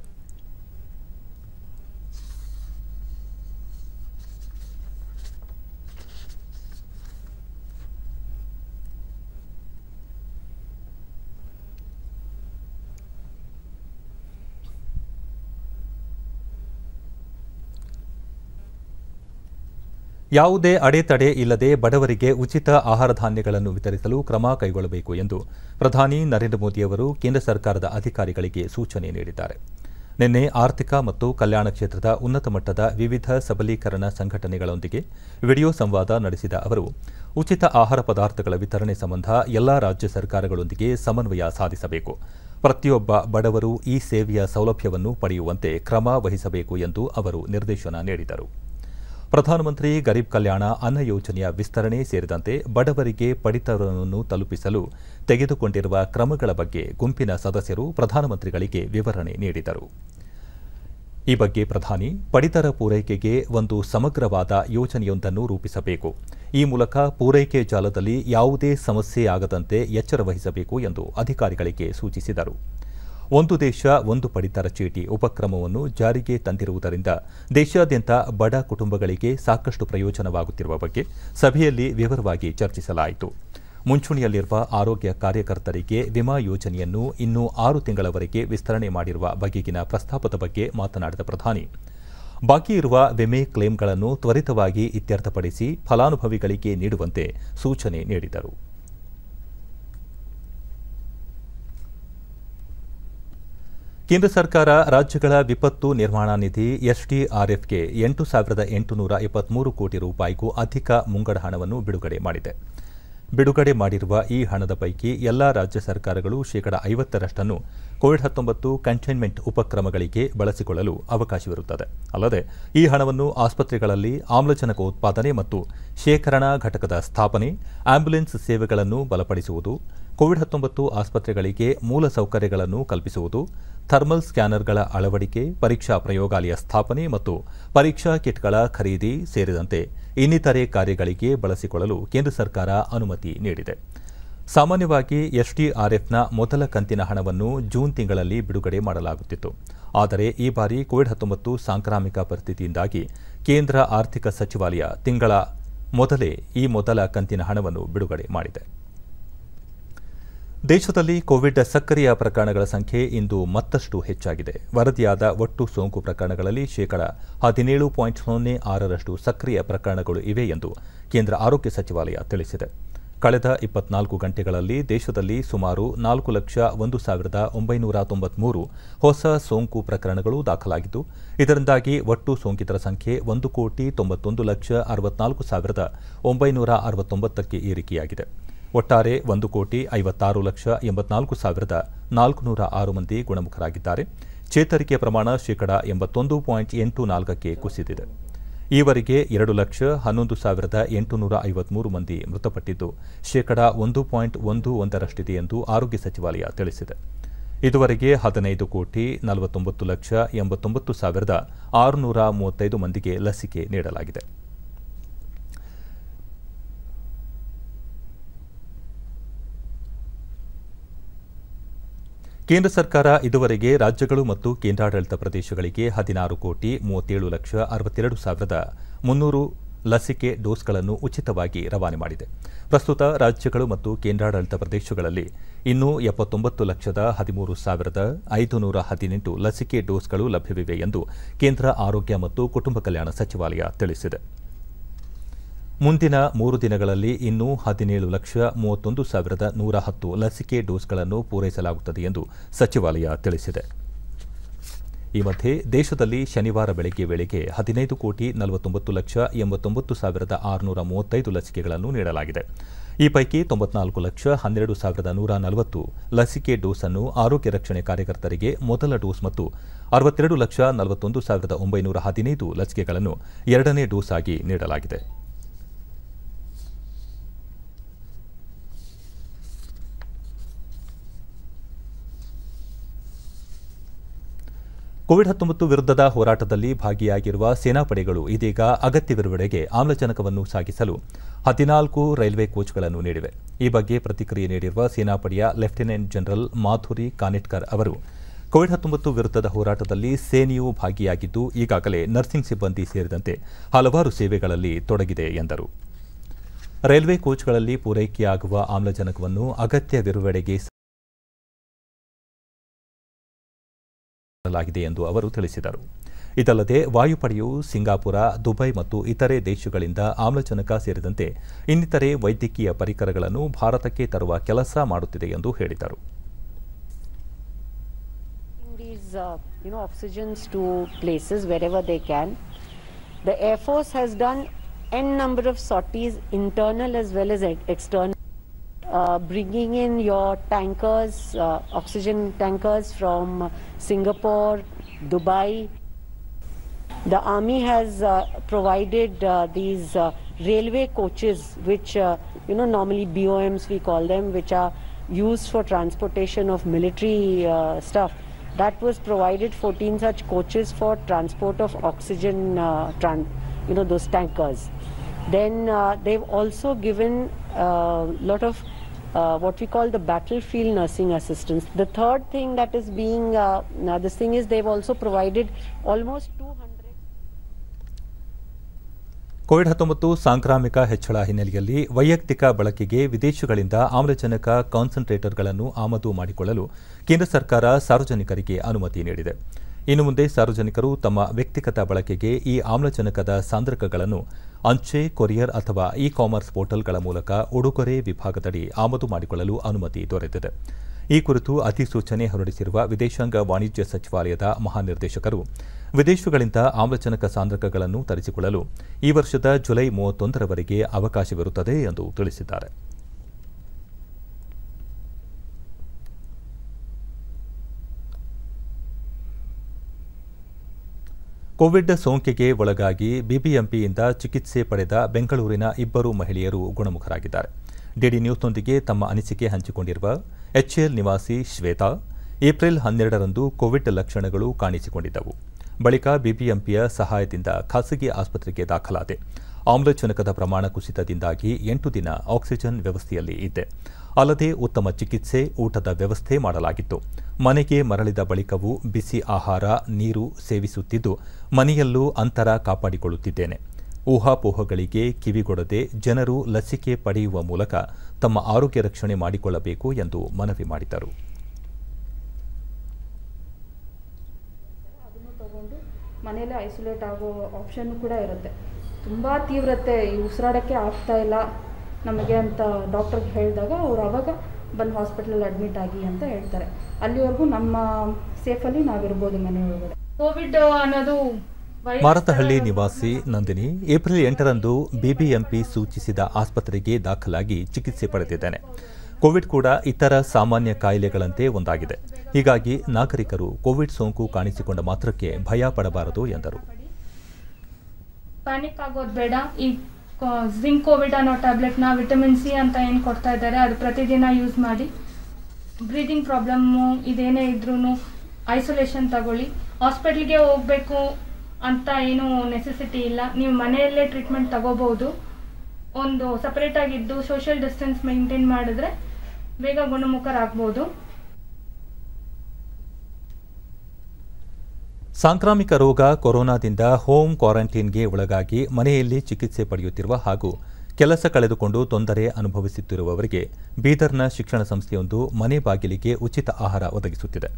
ಯಾವುದೇ ಅಡೆತಡೆ ಇಲ್ಲದೆ ಬಡವರಿಗೆ ಉಚಿತ ಆಹಾರ ಧಾನ್ಯಗಳನ್ನು ವಿತರಿಸಲು ಕ್ರಮ ಕೈಗೊಳ್ಳಬೇಕು ಎಂದು ಪ್ರಧಾನಿ ನರೇಂದ್ರ ಮೋದಿಯವರು ಕೇಂದ್ರ ಸರ್ಕಾರದ ಅಧಿಕಾರಿಗಳಿಗೆ ಸೂಚನೆ ನೀಡಿದ್ದಾರೆ. ನಿನ್ನೆ ಆರ್ಥಿಕ ಮತ್ತು ಕಲ್ಯಾಣ ಕ್ಷೇತ್ರದ ಉನ್ನತ ಮಟ್ಟದ ವಿವಿಧ ಸಬಲೀಕರಣ ಸಂಘಟನೆಗಳೊಂದಿಗೆ ವಿಡಿಯೋ ಸಂವಾದ ನಡೆಸಿದ ಅವರು, ಉಚಿತ ಆಹಾರ ಪದಾರ್ಥಗಳ ವಿತರಣೆ ಸಂಬಂಧ ಎಲ್ಲಾ ರಾಜ್ಯ ಸರ್ಕಾರಗಳೊಂದಿಗೆ ಸಮನ್ವಯ ಸಾಧಿಸಬೇಕು. ಪ್ರತಿಯೊಬ್ಬ ಬಡವರು ಈ ಸೇವೆಯ ಸೌಲಭ್ಯವನ್ನು ಪಡೆಯುವಂತೆ ಕ್ರಮ ವಹಿಸಬೇಕು ಎಂದು ಅವರು ನಿರ್ದೇಶನ ನೀಡಿದರು. ಪ್ರಧಾನಮಂತ್ರಿ ಗರೀಬ್ ಕಲ್ಯಾಣ ಅನ್ನ ಯೋಜನೆಯ ವಿಸ್ತರಣೆ ಸೇರಿದಂತೆ ಬಡವರಿಗೆ ಪಡಿತರವನ್ನು ತಲುಪಿಸಲು ತೆಗೆದುಕೊಂಡಿರುವ ಕ್ರಮಗಳ ಬಗ್ಗೆ ಗುಂಪಿನ ಸದಸ್ಯರು ಪ್ರಧಾನಮಂತ್ರಿಗಳಿಗೆ ವಿವರಣೆ ನೀಡಿದರು. ಈ ಬಗ್ಗೆ ಪ್ರಧಾನಿ ಪಡಿತರ ಪೂರೈಕೆಗೆ ಒಂದು ಸಮಗ್ರವಾದ ಯೋಜನೆಯೊಂದನ್ನು ರೂಪಿಸಬೇಕು. ಈ ಮೂಲಕ ಪೂರೈಕೆ ಜಾಲದಲ್ಲಿ ಯಾವುದೇ ಸಮಸ್ಯೆಯಾಗದಂತೆ ಎಚ್ಚರ ವಹಿಸಬೇಕು ಎಂದು ಅಧಿಕಾರಿಗಳಿಗೆ ಸೂಚಿಸಿದರು. ಒಂದು ದೇಶ ಒಂದು ಪಡಿತರ ಚೀಟಿ ಉಪಕ್ರಮವನ್ನು ಜಾರಿಗೆ ತಂದಿರುವುದರಿಂದ ದೇಶಾದ್ಯಂತ ಬಡ ಕುಟುಂಬಗಳಿಗೆ ಸಾಕಷ್ಟು ಪ್ರಯೋಜನವಾಗುತ್ತಿರುವ ಬಗ್ಗೆ ಸಭೆಯಲ್ಲಿ ವಿವರವಾಗಿ ಚರ್ಚಿಸಲಾಯಿತು. ಮುಂಚೂಣಿಯಲ್ಲಿರುವ ಆರೋಗ್ಯ ಕಾರ್ಯಕರ್ತರಿಗೆ ವಿಮಾ ಯೋಜನೆಯನ್ನು ಇನ್ನೂ 6 ತಿಂಗಳವರೆಗೆ ವಿಸ್ತರಣೆ ಮಾಡಿರುವ ಬಗೆಗಿನ ಪ್ರಸ್ತಾಪದ ಬಗ್ಗೆ ಮಾತನಾಡಿದ ಪ್ರಧಾನಿ, ಬಾಕಿ ಇರುವ ವಿಮೆ ಕ್ಲೇಮ್ಗಳನ್ನು ತ್ವರಿತವಾಗಿ ಇತ್ಯರ್ಥಪಡಿಸಿ ಫಲಾನುಭವಿಗಳಿಗೆ ನೀಡುವಂತೆ ಸೂಚನೆ ನೀಡಿದರು. ಕೇಂದ್ರ ಸರ್ಕಾರ ರಾಜ್ಯಗಳ ವಿಪತ್ತು ನಿರ್ವಹಣಾ ನಿಧಿ ಎಸ್ಡಿಆರ್ಎಫ್ಗೆ 8,823 ಕೋಟಿ ರೂಪಾಯಿಗೂ ಅಧಿಕ ಮುಂಗಡ ಹಣವನ್ನು ಬಿಡುಗಡೆ ಮಾಡಿದೆ. ಬಿಡುಗಡೆ ಮಾಡಿರುವ ಈ ಹಣದ ಪೈಕಿ ಎಲ್ಲಾ ರಾಜ್ಯ ಸರ್ಕಾರಗಳು ಶೇಕಡಾ 50ರಷ್ಟನ್ನು ಕೋವಿಡ್-19 ಕಂಟೈನ್ಮೆಂಟ್ ಉಪಕ್ರಮಗಳಿಗೆ ಬಳಸಿಕೊಳ್ಳಲು ಅವಕಾಶವಿರುತ್ತದೆ. ಅಲ್ಲದೆ ಈ ಹಣವನ್ನು ಆಸ್ಪತ್ರೆಗಳಲ್ಲಿ ಆಮ್ಲಜನಕ ಉತ್ಪಾದನೆ ಮತ್ತು ಶೇಖರಣಾ ಘಟಕದ ಸ್ಥಾಪನೆ, ಆಂಬ್ಯುಲೆನ್ಸ್ ಸೇವೆಗಳನ್ನು ಬಲಪಡಿಸುವುದು, ಕೋವಿಡ್-19 ಆಸ್ಪತ್ರೆಗಳಿಗೆ ಮೂಲಸೌಕರ್ಯಗಳನ್ನು ಕಲ್ಪಿಸುವುದು, ಥರ್ಮಲ್ ಸ್ಕ್ಯಾನರ್ಗಳ ಅಳವಡಿಕೆ, ಪರೀಕ್ಷಾ ಪ್ರಯೋಗಾಲಯ ಸ್ಥಾಪನೆ ಮತ್ತು ಪರೀಕ್ಷಾ ಕಿಟ್ಗಳ ಖರೀದಿ ಸೇರಿದಂತೆ ಇನ್ನಿತರೆ ಕಾರ್ಯಗಳಿಗೆ ಬಳಸಿಕೊಳ್ಳಲು ಕೇಂದ್ರ ಸರ್ಕಾರ ಅನುಮತಿ ನೀಡಿದೆ. ಸಾಮಾನ್ಯವಾಗಿ ಎಸ್ಡಿಆರ್ಎಫ್ನ ಮೊದಲ ಕಂತಿನ ಹಣವನ್ನು ಜೂನ್ ತಿಂಗಳಲ್ಲಿ ಬಿಡುಗಡೆ ಮಾಡಲಾಗುತ್ತಿತ್ತು. ಆದರೆ ಈ ಬಾರಿ ಕೋವಿಡ್-19 ಸಾಂಕ್ರಾಮಿಕ ಪರಿಸ್ಥಿತಿಯಿಂದಾಗಿ ಕೇಂದ್ರ ಆರ್ಥಿಕ ಸಚಿವಾಲಯ ತಿಂಗಳ ಮೊದಲೇ ಈ ಮೊದಲ ಕಂತಿನ ಹಣವನ್ನು ಬಿಡುಗಡೆ ಮಾಡಿದೆ. ದೇಶದಲ್ಲಿ ಕೋವಿಡ್ ಸಕ್ರಿಯ ಪ್ರಕರಣಗಳ ಸಂಖ್ಯೆ ಇಂದು ಮತ್ತಷ್ಟು ಹೆಚ್ಚಾಗಿದೆ. ವರದಿಯಾದ ಒಟ್ಟು ಸೋಂಕು ಪ್ರಕರಣಗಳಲ್ಲಿ ಶೇಕಡಾ 17.06ರಷ್ಟು ಸಕ್ರಿಯ ಪ್ರಕರಣಗಳು ಇವೆ ಎಂದು ಕೇಂದ್ರ ಆರೋಗ್ಯ ಸಚಿವಾಲಯ ತಿಳಿಸಿದೆ. ಕಳೆದ 24 ಗಂಟೆಗಳಲ್ಲಿ ದೇಶದಲ್ಲಿ ಸುಮಾರು 4,01,993 ಹೊಸ ಸೋಂಕು ಪ್ರಕರಣಗಳು ದಾಖಲಾಗಿದ್ದು, ಇದರಿಂದಾಗಿ ಒಟ್ಟು ಸೋಂಕಿತರ ಸಂಖ್ಯೆ 1,91,64,969ಕ್ಕೆ ಏರಿಕೆಯಾಗಿದೆ. ಒಟ್ಟಾರೆ 1,56,84,406 ಮಂದಿ ಗುಣಮುಖರಾಗಿದ್ದಾರೆ. ಚೇತರಿಕೆ ಪ್ರಮಾಣ ಶೇಕಡಾ 81.84ಕ್ಕೆ ಕುಸಿದಿದೆ. ಈವರೆಗೆ 2,11,853 ಮಂದಿ ಮೃತಪಟ್ಟಿದ್ದು, ಶೇಕಡಾ 1.11ರಷ್ಟಿದೆ ಎಂದು ಆರೋಗ್ಯ ಸಚಿವಾಲಯ ತಿಳಿಸಿದೆ. ಇದುವರೆಗೆ 15,49,89,635 ಮಂದಿಗೆ ಲಸಿಕೆ ನೀಡಲಾಗಿದೆ. ಕೇಂದ್ರ ಸರ್ಕಾರ ಇದುವರೆಗೆ ರಾಜ್ಯಗಳು ಮತ್ತು ಕೇಂದ್ರಾಡಳಿತ ಪ್ರದೇಶಗಳಿಗೆ 16,37,62,300 ಲಸಿಕೆ ಡೋಸ್ಗಳನ್ನು ಉಚಿತವಾಗಿ ರವಾನೆ ಮಾಡಿದೆ. ಪ್ರಸ್ತುತ ರಾಜ್ಯಗಳು ಮತ್ತು ಕೇಂದ್ರಾಡಳಿತ ಪ್ರದೇಶಗಳಲ್ಲಿ ಇನ್ನೂ 79,13,518 ಲಸಿಕೆ ಡೋಸ್ಗಳು ಲಭ್ಯವಿವೆ ಎಂದು ಕೇಂದ್ರ ಆರೋಗ್ಯ ಮತ್ತು ಕುಟುಂಬ ಕಲ್ಯಾಣ ಸಚಿವಾಲಯ ತಿಳಿಸಿದೆ. ಮುಂದಿನ 3 ದಿನಗಳಲ್ಲಿ ಇನ್ನೂ 17,31,110 ಲಸಿಕೆ ಡೋಸ್ಗಳನ್ನು ಪೂರೈಸಲಾಗುತ್ತದೆ ಎಂದು ಸಚಿವಾಲಯ ತಿಳಿಸಿದೆ. ಈ ಮಧ್ಯೆ ದೇಶದಲ್ಲಿ ಶನಿವಾರ ಬೆಳಗ್ಗೆ ವೇಳೆಗೆ 15,49,89,635 ಲಸಿಕೆಗಳನ್ನು ನೀಡಲಾಗಿದೆ. ಈ ಪೈಕಿ 94,12,140 ಲಸಿಕೆ ಡೋಸ್ ಅನ್ನು ಆರೋಗ್ಯ ರಕ್ಷಣೆ ಕಾರ್ಯಕರ್ತರಿಗೆ ಮೊದಲ ಡೋಸ್ ಮತ್ತು 62,41,915 ಲಸಿಕೆಗಳನ್ನು ಎರಡನೇ ಡೋಸ್ ಆಗಿ ನೀಡಲಾಗಿದೆ. ಕೋವಿಡ್-19 ವಿರುದ್ಧದ ಹೋರಾಟದಲ್ಲಿ ಭಾಗಿಯಾಗಿರುವ ಸೇನಾಪಡೆಗಳು ಇದೀಗ ಅಗತ್ಯವಿರುವೆಡೆಗೆ ಆಮ್ಲಜನಕವನ್ನು ಸಾಗಿಸಲು 14 ರೈಲ್ವೆ ಕೋಚ್ಗಳನ್ನು ನೀಡಿವೆ. ಈ ಬಗ್ಗೆ ಪ್ರತಿಕ್ರಿಯೆ ನೀಡಿರುವ ಸೇನಾಪಡೆಯ ಲೆಫ್ಟಿನೆಂಟ್ ಜನರಲ್ ಮಾಧುರಿ ಕಾನಿಟ್ಕರ್ ಅವರು, ಕೋವಿಡ್-19 ವಿರುದ್ಧದ ಹೋರಾಟದಲ್ಲಿ ಸೇನೆಯೂ ಭಾಗಿಯಾಗಿದ್ದು ಈಗಾಗಲೇ ನರ್ಸಿಂಗ್ ಸಿಬ್ಬಂದಿ ಸೇರಿದಂತೆ ಹಲವಾರು ಸೇವೆಗಳಲ್ಲಿ ತೊಡಗಿದೆ ಎಂದರು. ರೈಲ್ವೆ ಕೋಚ್ಗಳಲ್ಲಿ ಪೂರೈಕೆಯಾಗುವ ಆಮ್ಲಜನಕವನ್ನು ಅಗತ್ಯವಿರುವೆಡೆಗೆ ಲಾಗಿದೆ ಎಂದು ಅವರು ತಿಳಿಸಿದರು. ಇದಲ್ಲದೆ ವಾಯುಪಡೆಯು ಸಿಂಗಾಪುರ, ದುಬೈ ಮತ್ತು ಇತರೆ ದೇಶಗಳಿಂದ ಆಮ್ಲಜನಕ ಸೇರಿದಂತೆ ಇನ್ನಿತರೆ ವೈದ್ಯಕೀಯ ಪರಿಕರಗಳನ್ನು ಭಾರತಕ್ಕೆ ತರುವ ಕೆಲಸ ಮಾಡುತ್ತಿದೆ ಎಂದು ಹೇಳಿದರು. Oxygens to places wherever they can. The Air Force has done n number of sorties, internal as well as external. Bringing in your tankers, oxygen tankers from Singapore, Dubai. The Army has provided these railway coaches, which normally BOMs we call them, which are used for transportation of military stuff. That was provided 14 such coaches for transport of oxygen, those tankers. Then they've also given a lot of what we call the battlefield nursing assistance. The third thing that is being, this thing is they've also provided almost 200. COVID-19 ಸಾಂಕ್ರಾಮಿಕ ಹೆಚ್ಚಳ ಹಿನ್ನೆಲೆಯಲ್ಲಿ ವೈಯಕ್ತಿಕ ಬಳಕೆಗೆ ವಿದೇಶಗಳಿಂದ ಆಮ್ಲಜನಕ ಕಾನ್ಸಂಟ್ರೇಟರ್ಗಳನ್ನು ಆಮದು ಮಾಡಿಕೊಳ್ಳಲು ಕೇಂದ್ರ ಸರ್ಕಾರ ಸಾರ್ವಜನಿಕರಿಗೆ ಅನುಮತಿ ನೀಡಿದೆ. ಇನ್ನು ಮುಂದೆ ಸಾರ್ವಜನಿಕರು ತಮ್ಮ ವ್ಯಕ್ತಿಗತ ಬಳಕೆಗೆ ಈ ಆಮ್ಲಜನಕದ ಸಾಂದ್ರಕಗಳನ್ನು ಅಂಚೆ, ಕೊರಿಯರ್ ಅಥವಾ ಇ-ಕಾಮರ್ಸ್ ಪೋರ್ಟಲ್ಗಳ ಮೂಲಕ ಉಡುಗೊರೆ ವಿಭಾಗದಡಿ ಆಮದು ಮಾಡಿಕೊಳ್ಳಲು ಅನುಮತಿ ದೊರೆತಿದೆ. ಈ ಕುರಿತು ಅಧಿಸೂಚನೆ ಹೊರಡಿಸಿರುವ ವಿದೇಶಾಂಗ ವಾಣಿಜ್ಯ ಸಚಿವಾಲಯದ ಮಹಾನಿರ್ದೇಶಕರು, ವಿದೇಶಗಳಿಂದ ಆಮ್ಲಜನಕ ಸಾಂದ್ರಕಗಳನ್ನು ತರಿಸಿಕೊಳ್ಳಲು ಈ ವರ್ಷದ ಜುಲೈ 31ರವರೆಗೆ ಅವಕಾಶವಿರುತ್ತದೆ ಎಂದು ತಿಳಿಸಿದ್ದಾರೆ. ಕೋವಿಡ್ ಸೋಂಕಿಗೆ ಒಳಗಾಗಿ ಬಿಬಿಎಂಪಿಯಿಂದ ಚಿಕಿತ್ಸೆ ಪಡೆದ ಬೆಂಗಳೂರಿನ ಇಬ್ಬರು ಮಹಿಳೆಯರು ಗುಣಮುಖರಾಗಿದ್ದಾರೆ. ಡಿಡಿ ನ್ಯೂಸ್ನೊಂದಿಗೆ ತಮ್ಮ ಅನಿಸಿಕೆ ಹಂಚಿಕೊಂಡಿರುವ ಎಚ್ಎಎಲ್ ನಿವಾಸಿ ಶ್ವೇತಾ, ಏಪ್ರಿಲ್ 12ರಂದು ಕೋವಿಡ್ ಲಕ್ಷಣಗಳು ಕಾಣಿಸಿಕೊಂಡಿದ್ದವು. ಬಳಿಕ ಬಿಬಿಎಂಪಿಯ ಸಹಾಯದಿಂದ ಖಾಸಗಿ ಆಸ್ಪತ್ರೆಗೆ ದಾಖಲಾದೆ. ಆಮ್ಲಜನಕದ ಪ್ರಮಾಣ ಕುಸಿತದಿಂದಾಗಿ 8 ದಿನ ಆಕ್ಸಿಜನ್ ವ್ಯವಸ್ಥೆಯಲ್ಲಿ ಇದ್ದೆ. ಅಲ್ಲದೆ ಉತ್ತಮ ಚಿಕಿತ್ಸೆ, ಊಟದ ವ್ಯವಸ್ಥೆ ಮಾಡಲಾಗಿತ್ತು. ಮನೆಗೆ ಮರಳಿದ ಬಳಿಕವೂ ಬಿಸಿ ಆಹಾರ, ನೀರು ಸೇವಿಸುತ್ತಿದ್ದು ಮನೆಯಲ್ಲೂ ಅಂತರ ಕಾಪಾಡಿಕೊಳ್ಳುತ್ತಿದ್ದೇನೆ. ಊಹಾಪೋಹಗಳಿಗೆ ಕಿವಿಗೊಡದೆ ಜನರು ಲಸಿಕೆ ಪಡೆಯುವ ಮೂಲಕ ತಮ್ಮ ಆರೋಗ್ಯ ರಕ್ಷಣೆ ಮಾಡಿಕೊಳ್ಳಬೇಕು ಎಂದು ಮನವಿ ಮಾಡಿದರು. ಅದನ್ನು ತಗೊಂಡು ಮನೆಯಲ್ಲೇ ಐಸೋಲೇಟ್ ಆಗೋ ಆಪ್ಷನ್ ಕೂಡ ಇರುತ್ತೆ. ತುಂಬ ತೀವ್ರತೆ, ಉಸಿರಾಡೋಕ್ಕೆ ಆಗ್ತಾ ಇಲ್ಲ ನಮಗೆ ಅಂತ ಡಾಕ್ಟರ್ಗೆ ಹೇಳಿದಾಗ ಅವ್ರು ಆವಾಗ ಬಂದು ಹಾಸ್ಪಿಟಲಲ್ಲಿ ಅಡ್ಮಿಟ್ ಆಗಿ ಅಂತ ಹೇಳ್ತಾರೆ. ಅಲ್ಲಿವರೆಗೂ ನಮ್ಮ ಸೇಫಲ್ಲಿ ನಾವಿರ್ಬೋದು ಮನೆ ಒಳಗಡೆ. ಕೋವಿಡ್ ಅನ್ನೋದು ಮಾರತಹಳ್ಳಿ ನಿವಾಸಿ ನಂದಿನಿ ಏಪ್ರಿಲ್ 8ರಂದು ಬಿಬಿಎಂಪಿ ಸೂಚಿಸಿದ ಆಸ್ಪತ್ರೆಗೆ ದಾಖಲಾಗಿ ಚಿಕಿತ್ಸೆ ಪಡೆದಿದ್ದೇನೆ. ಕೋವಿಡ್ ಕೂಡ ಇತರ ಸಾಮಾನ್ಯ ಕಾಯಿಲೆಗಳಂತೆ ಒಂದಾಗಿದೆ. ಹೀಗಾಗಿ ನಾಗರಿಕರು ಕೋವಿಡ್ ಸೋಂಕು ಕಾಣಿಸಿಕೊಂಡ ಮಾತ್ರಕ್ಕೆ ಭಯ ಪಡಬಾರದು ಎಂದರು. ಪ್ಯಾನಿಕ್ ಆಗೋದು ಬೇಡ. ಈ ಜಿಂಕ್ ಕೋವಿಡ್ ಅನ್ನೋ ಟ್ಯಾಬ್ಲೆಟ್ನ ವಿಟಮಿನ್ ಸಿ ಅಂತ ಏನು ಕೊಡ್ತಾ ಇದ್ದಾರೆ ಅದು ಪ್ರತಿದಿನ ಯೂಸ್ ಮಾಡಿ. ಬ್ರೀದಿಂಗ್ ಪ್ರಾಬ್ಲಮ್ಮು ಇದೇನೇ ಇದ್ರೂ ಐಸೋಲೇಷನ್ ತಗೊಳ್ಳಿ. ಹಾಸ್ಪಿಟ್ಲಿಗೆ ಹೋಗಬೇಕು ಅಂತ ಏನು ನೆಸೆಸಿಟಿ ಇಲ್ಲ. ನೀವು ಮನೆಯಲ್ಲೇ ಟ್ರೀಟ್ಮೆಂಟ್ ತಗೋಬಹುದು. ಒಂದು ಸಪರೇಟಾಗಿದ್ದು ಸೋಷಿಯಲ್ ಡಿಸ್ಟೆನ್ಸ್ ಮೇಂಟೈನ್ ಮಾಡಿದ್ರೆ ಬೇಗ ಗುಣಮುಖರಾಗಬಹುದು. ಸಾಂಕ್ರಾಮಿಕ ರೋಗ ಕೊರೋನಾದಿಂದ ಹೋಮ್ ಕ್ವಾರಂಟೈನ್ಗೆ ಒಳಗಾಗಿ ಮನೆಯಲ್ಲಿ ಚಿಕಿತ್ಸೆ ಪಡೆಯುತ್ತಿರುವ ಹಾಗೂ ಕೆಲಸ ಕಳೆದುಕೊಂಡು ತೊಂದರೆ ಅನುಭವಿಸುತ್ತಿರುವವರಿಗೆ ಬೀದರ್ನ ಶಿಕ್ಷಣ ಸಂಸ್ಥೆಯೊಂದು ಮನೆ ಬಾಗಿಲಿಗೆ ಉಚಿತ ಆಹಾರ ಒದಗಿಸುತ್ತಿದೆ.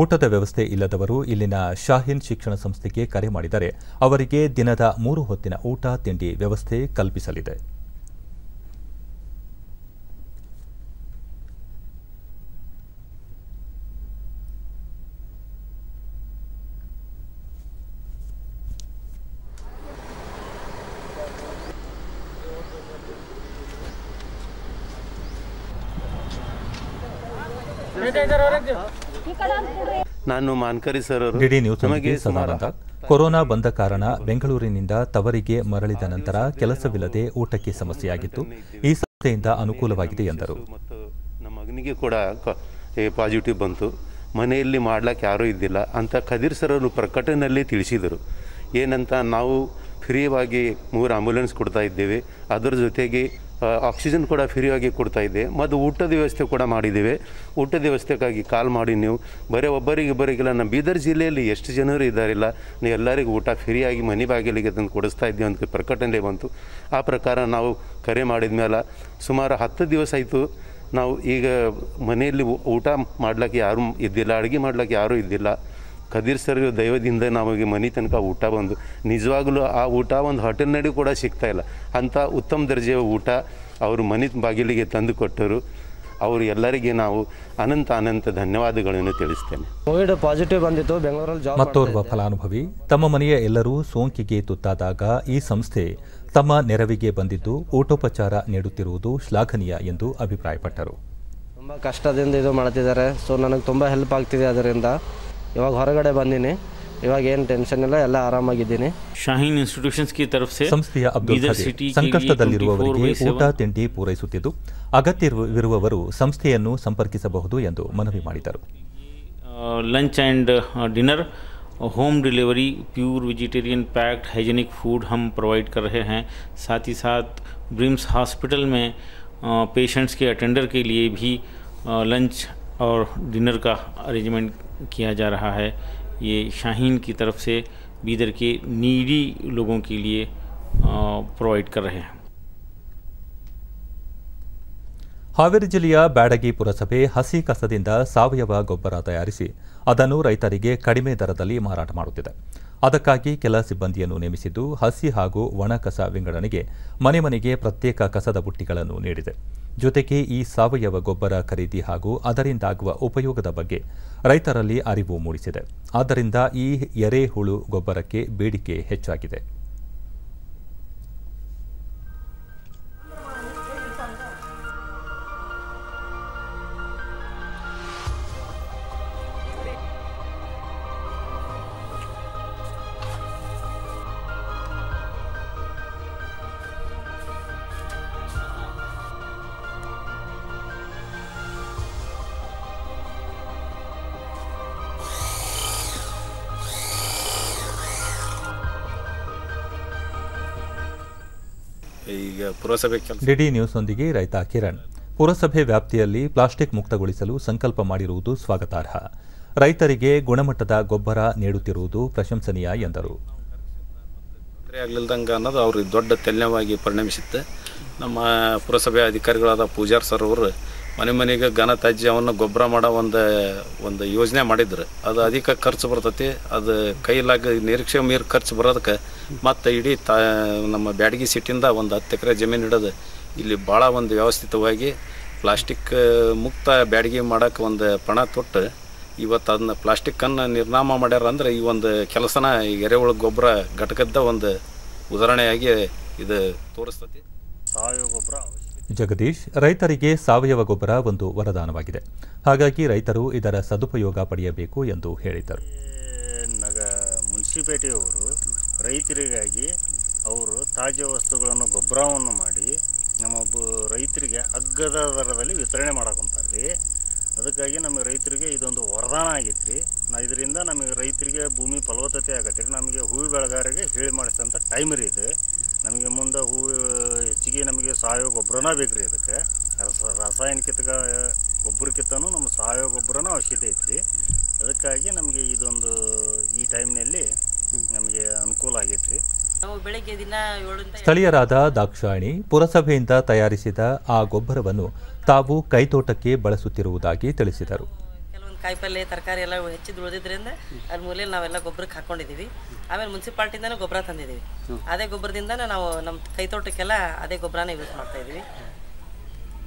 ಊಟದ ವ್ಯವಸ್ಥೆ ಇಲ್ಲದವರು ಇಲ್ಲಿನ ಶಾಹೀನ್ ಶಿಕ್ಷಣ ಸಂಸ್ಥೆಗೆ ಕರೆ ಮಾಡಿದರೆ ಅವರಿಗೆ ದಿನದ 3 ಹೊತ್ತಿನ ಊಟ ತಿಂಡಿ ವ್ಯವಸ್ಥೆ ಕಲ್ಪಿಸಲಿದೆ. ನಾನು ಮಾನ್ಕರಿ ಸರ್ ಅವರು ಡಿಡಿ ನ್ಯೂಸ್ ಸದಾನಂದ. ಕೊರೋನಾ ಬಂದ ಕಾರಣ ಬೆಂಗಳೂರಿನಿಂದ ತವರಿಗೆ ಮರಳಿದ ನಂತರ ಕೆಲಸವಿಲ್ಲದೆ ಊಟಕ್ಕೆ ಸಮಸ್ಯೆಯಾಗಿತ್ತು. ಈ ಸಂಸ್ಥೆಯಿಂದ ಅನುಕೂಲವಾಗಿದೆ ಎಂದರು. ಮತ್ತು ನಮ್ಮ ಮಗನಿಗೆ ಕೂಡ ಪಾಸಿಟಿವ್ ಬಂತು. ಮನೆಯಲ್ಲಿ ಮಾಡ್ಲಿಕ್ಕೆ ಯಾರೂ ಇದ್ದಿಲ್ಲ ಅಂತ ಖದೀರ್ ಸರ್ ಅವರು ಪ್ರಕಟಣೆಯಲ್ಲಿ ತಿಳಿಸಿದರು. ಏನಂತ ನಾವು ಫ್ರೀಯಾಗಿ 3 ಆಂಬ್ಯುಲೆನ್ಸ್ ಕೊಡ್ತಾ ಇದ್ದೇವೆ, ಅದರ ಜೊತೆಗೆ ಆಕ್ಸಿಜನ್ ಕೂಡ ಫ್ರೀಯಾಗಿ ಕೊಡ್ತಾ ಇದ್ದೆ ಮತ್ತು ಊಟದ ವ್ಯವಸ್ಥೆ ಕೂಡ ಮಾಡಿದ್ದೇವೆ. ಊಟದ ವ್ಯವಸ್ಥೆಗಾಗಿ ಕಾಲ್ ಮಾಡಿ ನೀವು ಬರೀ ಒಬ್ಬರಿಗಿಲ್ಲ, ನಮ್ಮ ಬೀದರ್ ಜಿಲ್ಲೆಯಲ್ಲಿ ಎಷ್ಟು ಜನರು ಇದ್ದಾರಿಲ್ಲ, ನೀವು ಎಲ್ಲರಿಗೂ ಊಟ ಫ್ರೀಯಾಗಿ ಮನೆ ಬಾಗಿಲಿಗೆ ತಂದು ಕೊಡಿಸ್ತಾ ಇದ್ದೀವಿ ಅಂತ ಪ್ರಕಟಣೆ ಬಂತು. ಆ ಪ್ರಕಾರ ನಾವು ಕರೆ ಮಾಡಿದ ಮೇಲೆ ಸುಮಾರು 10 ದಿವಸ ಆಯಿತು. ನಾವು ಈಗ ಮನೆಯಲ್ಲಿ ಊಟ ಮಾಡ್ಲಿಕ್ಕೆ ಯಾರೂ ಇದ್ದಿಲ್ಲ, ಅಡುಗೆ ಮಾಡ್ಲಿಕ್ಕೆ ಯಾರೂ ಇದ್ದಿಲ್ಲ. ಖದೀರ್ ಸರ್ ದೈವದಿಂದ ನಮಗೆ ಮನೆ ತನಕ ಊಟ ಬಂದು ನಿಜವಾಗಲೂ ಆ ಊಟ ಒಂದು ಹೋಟೆಲ್ನಲ್ಲಿ ಕೂಡ ಸಿಗ್ತಾಯಿಲ್ಲ. ಅಂಥ ಉತ್ತಮ ದರ್ಜೆಯ ಊಟ ಅವರು ಮನೆ ಬಾಗಿಲಿಗೆ ತಂದು ಕೊಟ್ಟರು. ಅವರು ಎಲ್ಲರಿಗೆ ನಾವು ಅನಂತ ಧನ್ಯವಾದಗಳನ್ನು ತಿಳಿಸ್ತೇನೆ. ಕೋವಿಡ್ ಪಾಸಿಟಿವ್ ಬಂದಿತ್ತು ಬೆಂಗಳೂರಲ್ಲಿ ಜಾಬ್. ಮತ್ತೋರ್ವ ಫಲಾನುಭವಿ ತಮ್ಮ ಮನೆಯ ಎಲ್ಲರೂ ಸೋಂಕಿಗೆ ತುತ್ತಾದಾಗ ಈ ಸಂಸ್ಥೆ ತಮ್ಮ ನೆರವಿಗೆ ಬಂದಿದ್ದು ಊಟೋಪಚಾರ ನೀಡುತ್ತಿರುವುದು ಶ್ಲಾಘನೀಯ ಎಂದು ಅಭಿಪ್ರಾಯಪಟ್ಟರು. ತುಂಬ ಕಷ್ಟದಿಂದ ಇದು ಮಾಡ್ತಿದ್ದಾರೆ. ಸೊ ನನಗೆ ತುಂಬ ಹೆಲ್ಪ್ ಆಗ್ತಿದೆ ಅದರಿಂದ. ಇವಾಗ ಹೊರಗಡೆ ಬಂದೀನಿ, ಇವಾಗ ಏನು ಟೆನ್ಷನ್ ಇಲ್ಲ, ಎಲ್ಲ ಆರಾಮಾಗಿದ್ದೀನಿ. ಶಾಹೀನ್ ಇನ್ಸ್ಟಿಟ್ಯೂಷನ್ಸ್ ಕಿ ತರಫ್ ಸೆ ಸಂಸ್ಥೆಯ ಅಬ್ದುಲ್ ಖದೀರ್ ಸಂಕಷ್ಟದಲ್ಲಿರುವವರಿಗೆ ಊಟ ತಿಂಡಿ ಪೂರೈಸುತ್ತಿದ್ದು ಅಗತ್ಯವಿರುವವರು ಸಂಸ್ಥೆಯನ್ನು ಸಂಪರ್ಕಿಸಬಹುದು ಎಂದು ಮನವಿ ಮಾಡಿದರು. Lunch and dinner home delivery pure vegetarian packed hygienic food हम प्रोवाइड कर रहे हैं. साथ ही साथ ब्रिम्स हॉस्पिटल में पेशेंट्स के अटेंडर के लिए भी लंच और डिनर का अरेंजमेंट किया जा रहा है. ये शाहीन की तरफ से बीदर के नीडी लोगों के लिए प्रोवाइड कर रहे हैं. ಹಾವೇರಿ ಜಿಲ್ಲೆಯ ಬ್ಯಾಡಗಿ ಪುರಸಭೆ ಹಸಿ ಕಸದಿಂದ ಸಾವಯವ ಗೊಬ್ಬರ ತಯಾರಿಸಿ ಅದನ್ನು ರೈತರಿಗೆ ಕಡಿಮೆ ದರದಲ್ಲಿ ಮಾರಾಟ ಮಾಡುತ್ತಿದೆ. ಅದಕ್ಕಾಗಿ ಕೆಲ ಸಿಬ್ಬಂದಿಯನ್ನು ನೇಮಿಸಿದ್ದು ಹಸಿ ಹಾಗೂ ಒಣ ಕಸ ವಿಂಗಡಣೆಗೆ ಮನೆ ಮನೆಗೆ ಪ್ರತ್ಯೇಕ ಕಸದ ಬುಟ್ಟಿಗಳನ್ನು ನೀಡಿದೆ. ಜೊತೆಗೆ ಈ ಸಾವಯವ ಗೊಬ್ಬರ ಖರೀದಿ ಹಾಗೂ ಅದರಿಂದಾಗುವ ಉಪಯೋಗದ ಬಗ್ಗೆ ರೈತರಲ್ಲಿ ಅರಿವು ಮೂಡಿಸಿದೆ. ಆದ್ದರಿಂದ ಈ ಎರೆಹುಳು ಗೊಬ್ಬರಕ್ಕೆ ಬೇಡಿಕೆ ಹೆಚ್ಚಾಗಿದೆ. ಈಗ ಪುರಸಭೆ ಡಿಡಿ ನ್ಯೂಸ್ನೊಂದಿಗೆ ರೈತ ಕಿರಣ್. ಪುರಸಭೆ ವ್ಯಾಪ್ತಿಯಲ್ಲಿ ಪ್ಲಾಸ್ಟಿಕ್ ಮುಕ್ತಗೊಳಿಸಲು ಸಂಕಲ್ಪ ಮಾಡಿರುವುದು ಸ್ವಾಗತಾರ್ಹ. ರೈತರಿಗೆ ಗುಣಮಟ್ಟದ ಗೊಬ್ಬರ ನೀಡುತ್ತಿರುವುದು ಪ್ರಶಂಸನೀಯ ಎಂದರು. ಆಗಲಿಲ್ದಂಗೆ ಅನ್ನೋದು ಅವ್ರಿಗೆ ದೊಡ್ಡ ತೆಲ್ಯವಾಗಿ ಪರಿಣಮಿಸಿತ್ತು. ನಮ್ಮ ಪುರಸಭೆ ಅಧಿಕಾರಿಗಳಾದ ಪೂಜಾರ್ ಸರ್ ಅವರು ಮನೆ ಮನೆಗೆ ಘನ ತ್ಯಾಜ್ಯವನ್ನು ಗೊಬ್ಬರ ಮಾಡೋ ಒಂದು ಯೋಜನೆ ಮಾಡಿದ್ರು. ಅದು ಅಧಿಕ ಖರ್ಚು ಬರ್ತೈತಿ. ಅದು ಕೈಲಾಗ ನಿರೀಕ್ಷೆ ಮೀರಿ ಖರ್ಚು ಬರೋದಕ್ಕೆ ಮತ್ತು ಇಡೀ ನಮ್ಮ ಬ್ಯಾಡಗಿ ಸಿಟಿಯಿಂದ ಒಂದು 10 ಎಕರೆ ಜಮೀನು ಹಿಡಿದು ಇಲ್ಲಿ ಭಾಳ ಒಂದು ವ್ಯವಸ್ಥಿತವಾಗಿ ಪ್ಲಾಸ್ಟಿಕ್ ಮುಕ್ತ ಬ್ಯಾಡಗಿ ಮಾಡೋಕ್ಕೆ ಒಂದು ಪಣ ತೊಟ್ಟು ಇವತ್ತು ಅದನ್ನ ಪ್ಲಾಸ್ಟಿಕ್ಕನ್ನು ನಿರ್ನಾಮ ಮಾಡ್ಯಾರ. ಅಂದರೆ ಈ ಒಂದು ಕೆಲಸನ ಎರೆಹುಳು ಗೊಬ್ಬರ ಘಟಕದ ಒಂದು ಉದಾಹರಣೆಯಾಗಿ ಇದು ತೋರಿಸ್ತತಿ. ಸಾವಯವ ಗೊಬ್ಬರ ಜಗದೀಶ್, ರೈತರಿಗೆ ಸಾವಯವ ಗೊಬ್ಬರ ಒಂದು ವರದಾನವಾಗಿದೆ. ಹಾಗಾಗಿ ರೈತರು ಇದರ ಸದುಪಯೋಗ ಪಡೆಯಬೇಕು ಎಂದು ಹೇಳಿದರು. ಮುನ್ಸಿಪಾಲಿಟಿಯವರು ರೈತರಿಗಾಗಿ ಅವರು ತಾಜಾ ವಸ್ತುಗಳನ್ನು ಗೊಬ್ಬರವನ್ನು ಮಾಡಿ ನಮ್ಮ ರೈತರಿಗೆ ಅಗ್ಗದ ದರದಲ್ಲಿ ವಿತರಣೆ ಮಾಡಕೊಂತಾರೆ. ಅದಕ್ಕಾಗಿ ನಮ್ಮ ರೈತರಿಗೆ ಇದೊಂದು ವರದಾನ ಆಗೈತೆ ರೀ. ಇದರಿಂದ ನಮಗೆ ರೈತರಿಗೆ ಭೂಮಿ ಫಲವತ್ತತೆ ಆಗತ್ತೆ ರೀ. ನಮಗೆ ಹೂವು ಬೆಳೆಗಾರರಿಗೆ ಹೇಳಿ ಮಾಡಿಸಿದಂಥ ಟೈಮ್ ರೀ ಇದು. ನಮಗೆ ಮುಂದೆ ಹೂವು ಹೆಚ್ಚಿಗೆ ನಮಗೆ ಸಾವಯವ ಗೊಬ್ಬರನ ಬೇಕು ರೀ. ಅದಕ್ಕೆ ರಾಸಾಯನಿಕ ಗೊಬ್ಬರಕ್ಕಿಂತನೂ ನಮ್ಮ ಸಾವಯವ ಗೊಬ್ಬರನ ಅವಶ್ಯಕತೆ ಐತ್ರಿ. ಅದಕ್ಕಾಗಿ ನಮಗೆ ಇದೊಂದು ಈ ಟೈಮ್ನಲ್ಲಿ ನಮಗೆ ಅನುಕೂಲ ಆಗೈತೆ ರೀ. ಸ್ಥಳೀಯರಾದ ದಾಕ್ಷಾಯಿಣಿ ಪುರಸಭೆಯಿಂದ ತಯಾರಿಸಿದ ಆ ಗೊಬ್ಬರವನ್ನು ತಾವು ಕೈತೋಟಕ್ಕೆ ಬಳಸುತ್ತಿರುವುದಾಗಿ ತಿಳಿಸಿದರು. ಕೆಲವೊಂದು ಕಾಯಿಪಲ್ಲೆ ತರಕಾರಿ ಎಲ್ಲ ಹೆಚ್ಚಿದ್ದು ಉಳಿದಿದ್ದರಿಂದ ಅದ್ರ ಮೂಲೆಯಲ್ಲಿ ನಾವೆಲ್ಲ ಗೊಬ್ಬರಕ್ಕೆ ಹಾಕೊಂಡಿದ್ದೀವಿ. ಆಮೇಲೆ ಮುನ್ಸಿಪಾಲ್ಟಿಯಿಂದನೂ ಗೊಬ್ಬರ ತಂದಿದ್ದೀವಿ. ಅದೇ ಗೊಬ್ಬರದಿಂದ ನಾವು ನಮ್ಮ ಕೈತೋಟಕ್ಕೆಲ್ಲ ಅದೇ ಗೊಬ್ಬರನೇ ಯೂಸ್ ಮಾಡ್ತಾ ಇದ್ದೀವಿ.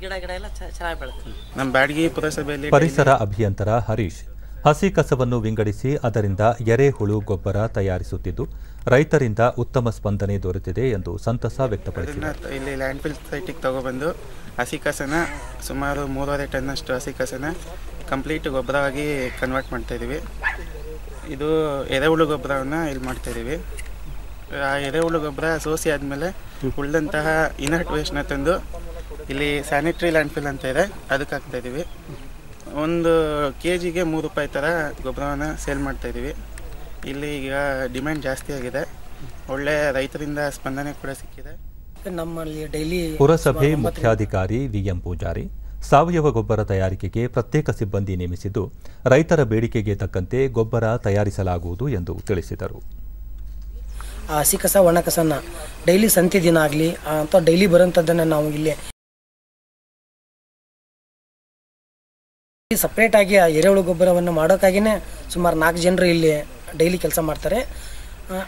ಗಿಡ ಎಲ್ಲ ಚೆನ್ನಾಗಿ ಬೆಳೆದಿದೆ. ನಮ್ಮ ಬ್ಯಾಡಗಿ ಪುರಸಭೆಯಲ್ಲಿ ಪರಿಸರ ಅಭಿಯಂತರ ಹರೀಶ್ ಹಸಿ ಕಸವನ್ನು ವಿಂಗಡಿಸಿ ಅದರಿಂದ ಎರೆಹುಳು ಗೊಬ್ಬರ ತಯಾರಿಸುತ್ತಿದ್ದು ರೈತರಿಂದ ಉತ್ತಮ ಸ್ಪಂದನೆ ದೊರೆತಿದೆ ಎಂದು ಸಂತಸ ವ್ಯಕ್ತಪಡಿಸಿದರು. ಇಲ್ಲಿ ಲ್ಯಾಂಡ್ ಫಿಲ್ ಸೈಟಿಗೆ ತಗೊಬಂದು ಹಸಿ ಕಸನ ಸುಮಾರು 3.5 ಟನ್ನಷ್ಟು ಹಸಿ ಕಸನ ಕಂಪ್ಲೀಟ್ ಗೊಬ್ಬರವಾಗಿ ಕನ್ವರ್ಟ್ ಮಾಡ್ತಾಯಿದ್ದೀವಿ. ಇದು ಎರೆಹುಳು ಗೊಬ್ಬರವನ್ನು ಇಲ್ಲಿ ಮಾಡ್ತಾಯಿದ್ದೀವಿ. ಆ ಎರೆಹುಳು ಗೊಬ್ಬರ ಸೋಸಿ ಆದಮೇಲೆ ಉಳಿದಂತಹ ಇನರ್ಟ್ ವೇಸ್ಟ್ನ ತಂದು ಇಲ್ಲಿ ಸ್ಯಾನಿಟ್ರಿ ಲ್ಯಾಂಡ್ಫಿಲ್ ಅಂತ ಇದೆ, ಅದಕ್ಕೆ ಹಾಕ್ತಾಯಿದ್ದೀವಿ. 1 kgಗೆ 3 ರೂಪಾಯಿ ಥರ ಗೊಬ್ಬರವನ್ನು ಸೇಲ್ ಮಾಡ್ತಾಯಿದ್ದೀವಿ. ಇಲ್ಲಿ ಈಗ ಡಿಮ್ಯಾಂಡ್ ಜಾಸ್ತಿ ಆಗಿದೆ, ಒಳ್ಳೆ ರೈತರಿಂದ ಸ್ಪಂದನೆ ಕೂಡ ಸಿಕ್ಕಿದೆ. ನಮ್ಮಲ್ಲಿ ಡೈಲಿ ಪುರಸಭೆ ಮುಖ್ಯಾಧಿಕಾರಿ ವಿಎಂ ಪೂಜಾರಿ ಸಾವಯವ ಗೊಬ್ಬರ ತಯಾರಿಕೆಗೆ ಪ್ರತ್ಯೇಕ ಸಿಬ್ಬಂದಿ ನೇಮಿಸಿದ್ದು ರೈತರ ಬೇಡಿಕೆಗೆ ತಕ್ಕಂತೆ ಗೊಬ್ಬರ ತಯಾರಿಸಲಾಗುವುದು ಎಂದು ತಿಳಿಸಿದರು. ಹಸಿ ಕಸ ಒಣ ಕಸನ ಡೈಲಿ ಸಂತೆ ದಿನ ಆಗಲಿ ಅಥವಾ ಡೈಲಿ ಬರೋಂಥದ್ದನ್ನು ನಾವು ಇಲ್ಲಿ ಸಪ್ರೇಟಾಗಿ ಆ ಎರೆಹುಳು ಗೊಬ್ಬರವನ್ನು ಮಾಡೋಕ್ಕಾಗಿಯೇ ಸುಮಾರು 4 ಜನರು ಇಲ್ಲಿ ಡೈಲಿ ಕೆಲಸ ಮಾಡ್ತಾರೆ.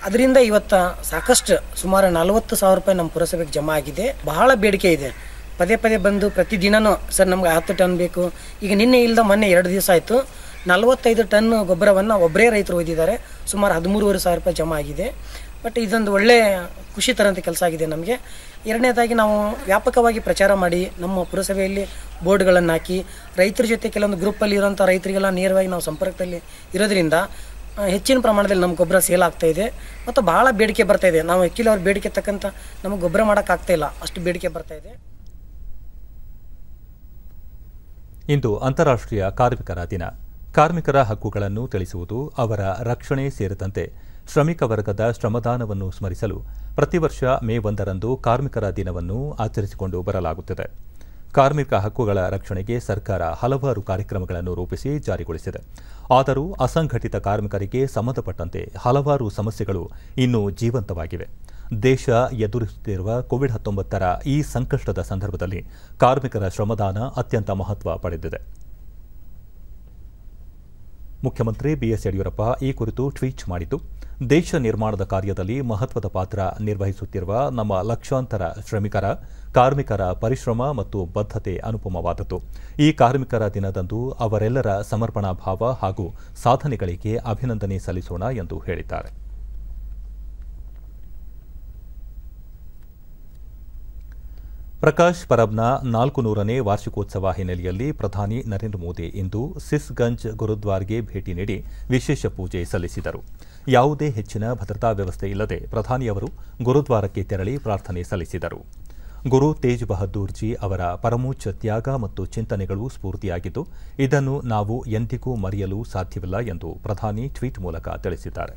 ಅದರಿಂದ ಇವತ್ತು ಸಾಕಷ್ಟು ಸುಮಾರು 40,000 ರೂಪಾಯಿ ನಮ್ಮ ಪುರಸಭೆಗೆ ಜಮಾ ಆಗಿದೆ. ಬಹಳ ಬೇಡಿಕೆ ಇದೆ. ಪದೇ ಪದೇ ಬಂದು ಪ್ರತಿದಿನನೂ ಸರ್ ನಮ್ಗೆ 10 ಟನ್ ಬೇಕು. ಈಗ ನಿನ್ನೆ ಇಲ್ಲದ ಮೊನ್ನೆ 2 ದಿವಸ ಆಯಿತು 45 ಟನ್ ಗೊಬ್ಬರವನ್ನು ಒಬ್ಬರೇ ರೈತರು ಒಯ್ದಿದ್ದಾರೆ. ಸುಮಾರು 13,500 ರೂಪಾಯಿ ಜಮಾ ಆಗಿದೆ. ಬಟ್ ಇದೊಂದು ಒಳ್ಳೆ ಖುಷಿ ತರಂಥ ಕೆಲಸ ಆಗಿದೆ ನಮಗೆ. ಎರಡನೇದಾಗಿ ನಾವು ವ್ಯಾಪಕವಾಗಿ ಪ್ರಚಾರ ಮಾಡಿ ನಮ್ಮ ಪುರಸಭೆಯಲ್ಲಿ ಬೋರ್ಡ್ಗಳನ್ನು ಹಾಕಿ ರೈತರ ಜೊತೆ ಕೆಲವೊಂದು ಗ್ರೂಪಲ್ಲಿ ಇರೋಂಥ ರೈತರಿಗೆಲ್ಲ ನೇರವಾಗಿ ನಾವು ಸಂಪರ್ಕದಲ್ಲಿ ಇರೋದ್ರಿಂದ ಹೆಚ್ಚಿನ ಪ್ರಮಾಣದಲ್ಲಿ ನಮ್ಮ ಗೊಬ್ಬರ ಸೇಲ್ ಆಗ್ತಾ ಇದೆ ಮತ್ತು ಭಾಳ ಬೇಡಿಕೆ ಬರ್ತಾ ಇದೆ. ನಾವು ಆ್ಯಕ್ಚುಲಿ ಅವ್ರ ಬೇಡಿಕೆ ತಕ್ಕಂಥ ನಮಗೆ ಗೊಬ್ಬರ ಮಾಡೋಕ್ಕಾಗ್ತಾ ಇಲ್ಲ, ಅಷ್ಟು ಬೇಡಿಕೆ ಬರ್ತಾ ಇದೆ. ಇಂದು ಅಂತಾರಾಷ್ಟ್ರೀಯ ಕಾರ್ಮಿಕರ ದಿನ. ಕಾರ್ಮಿಕರ ಹಕ್ಕುಗಳನ್ನು ತಿಳಿಸುವುದು, ಅವರ ರಕ್ಷಣೆ ಸೇರಿದಂತೆ ಶ್ರಮಿಕ ವರ್ಗದ ಶ್ರಮದಾನವನ್ನು ಸ್ಮರಿಸಲು ಪ್ರತಿ ವರ್ಷ ಮೇ 1ರಂದು ಕಾರ್ಮಿಕರ ದಿನವನ್ನು ಆಚರಿಸಿಕೊಂಡು ಬರಲಾಗುತ್ತಿದೆ. ಕಾರ್ಮಿಕ ಹಕ್ಕುಗಳ ರಕ್ಷಣೆಗೆ ಸರ್ಕಾರ ಹಲವಾರು ಕಾರ್ಯಕ್ರಮಗಳನ್ನು ರೂಪಿಸಿ ಜಾರಿಗೊಳಿಸಿದೆ. ಆದರೂ ಅಸಂಘಟಿತ ಕಾರ್ಮಿಕರಿಗೆ ಸಂಬಂಧಪಟ್ಟಂತೆ ಹಲವಾರು ಸಮಸ್ಯೆಗಳು ಇನ್ನೂ ಜೀವಂತವಾಗಿವೆ. ದೇಶ ಎದುರಿಸುತ್ತಿರುವ ಕೋವಿಡ್-19ರ ಈ ಸಂಕಷ್ಟದ ಸಂದರ್ಭದಲ್ಲಿ ಕಾರ್ಮಿಕರ ಶ್ರಮದಾನ ಅತ್ಯಂತ ಮಹತ್ವ ಪಡೆದಿದೆ. ಮುಖ್ಯಮಂತ್ರಿ ಬಿಎಸ್ ಯಡಿಯೂರಪ್ಪ ಈ ಕುರಿತು ಟ್ವೀಟ್ ಮಾಡಿದ್ದು, ದೇಶ ನಿರ್ಮಾಣದ ಕಾರ್ಯದಲ್ಲಿ ಮಹತ್ವದ ಪಾತ್ರ ನಿರ್ವಹಿಸುತ್ತಿರುವ ನಮ್ಮ ಲಕ್ಷಾಂತರ ಶ್ರಮಿಕರ ಕಾರ್ಮಿಕರ ಪರಿಶ್ರಮ ಮತ್ತು ಬದ್ಧತೆ ಅನುಪಮವಾದದ್ದು. ಈ ಕಾರ್ಮಿಕರ ದಿನದಂದು ಅವರೆಲ್ಲರ ಸಮರ್ಪಣಾ ಭಾವ ಹಾಗೂ ಸಾಧನೆಗಳಿಗೆ ಅಭಿನಂದನೆ ಸಲ್ಲಿಸೋಣ ಎಂದು ಹೇಳಿದ್ದಾರೆ. ಪ್ರಕಾಶ್ ಪರಬ್ನ 400ನೇ ವಾರ್ಷಿಕೋತ್ಸವ ಹಿನ್ನೆಲೆಯಲ್ಲಿ ಪ್ರಧಾನಿ ನರೇಂದ್ರ ಮೋದಿ ಇಂದು ಸಿಸ್ಗಂಜ್ ಗುರುದ್ವಾರ್ಗೆ ಭೇಟಿ ನೀಡಿ ವಿಶೇಷ ಪೂಜೆ ಸಲ್ಲಿಸಿದರು. ಯಾವುದೇ ಹೆಚ್ಚಿನ ಭದ್ರತಾ ವ್ಯವಸ್ಥೆ ಇಲ್ಲದೆ ಪ್ರಧಾನಿಯವರು ಗುರುದ್ವಾರಕ್ಕೆ ತೆರಳಿ ಪ್ರಾರ್ಥನೆ ಸಲ್ಲಿಸಿದರು. ಗುರು ತೇಜ್ ಬಹದ್ದೂರ್ ಜಿ ಅವರ ಪರಮೋಚ್ಚ ತ್ಯಾಗ ಮತ್ತು ಚಿಂತನೆಗಳು ಸ್ಫೂರ್ತಿಯಾಗಿದ್ದು, ಇದನ್ನು ನಾವು ಎಂದಿಗೂ ಮರೆಯಲು ಸಾಧ್ಯವಿಲ್ಲ ಎಂದು ಪ್ರಧಾನಿ ಟ್ವೀಟ್ ಮೂಲಕ ತಿಳಿಸಿದ್ದಾರೆ.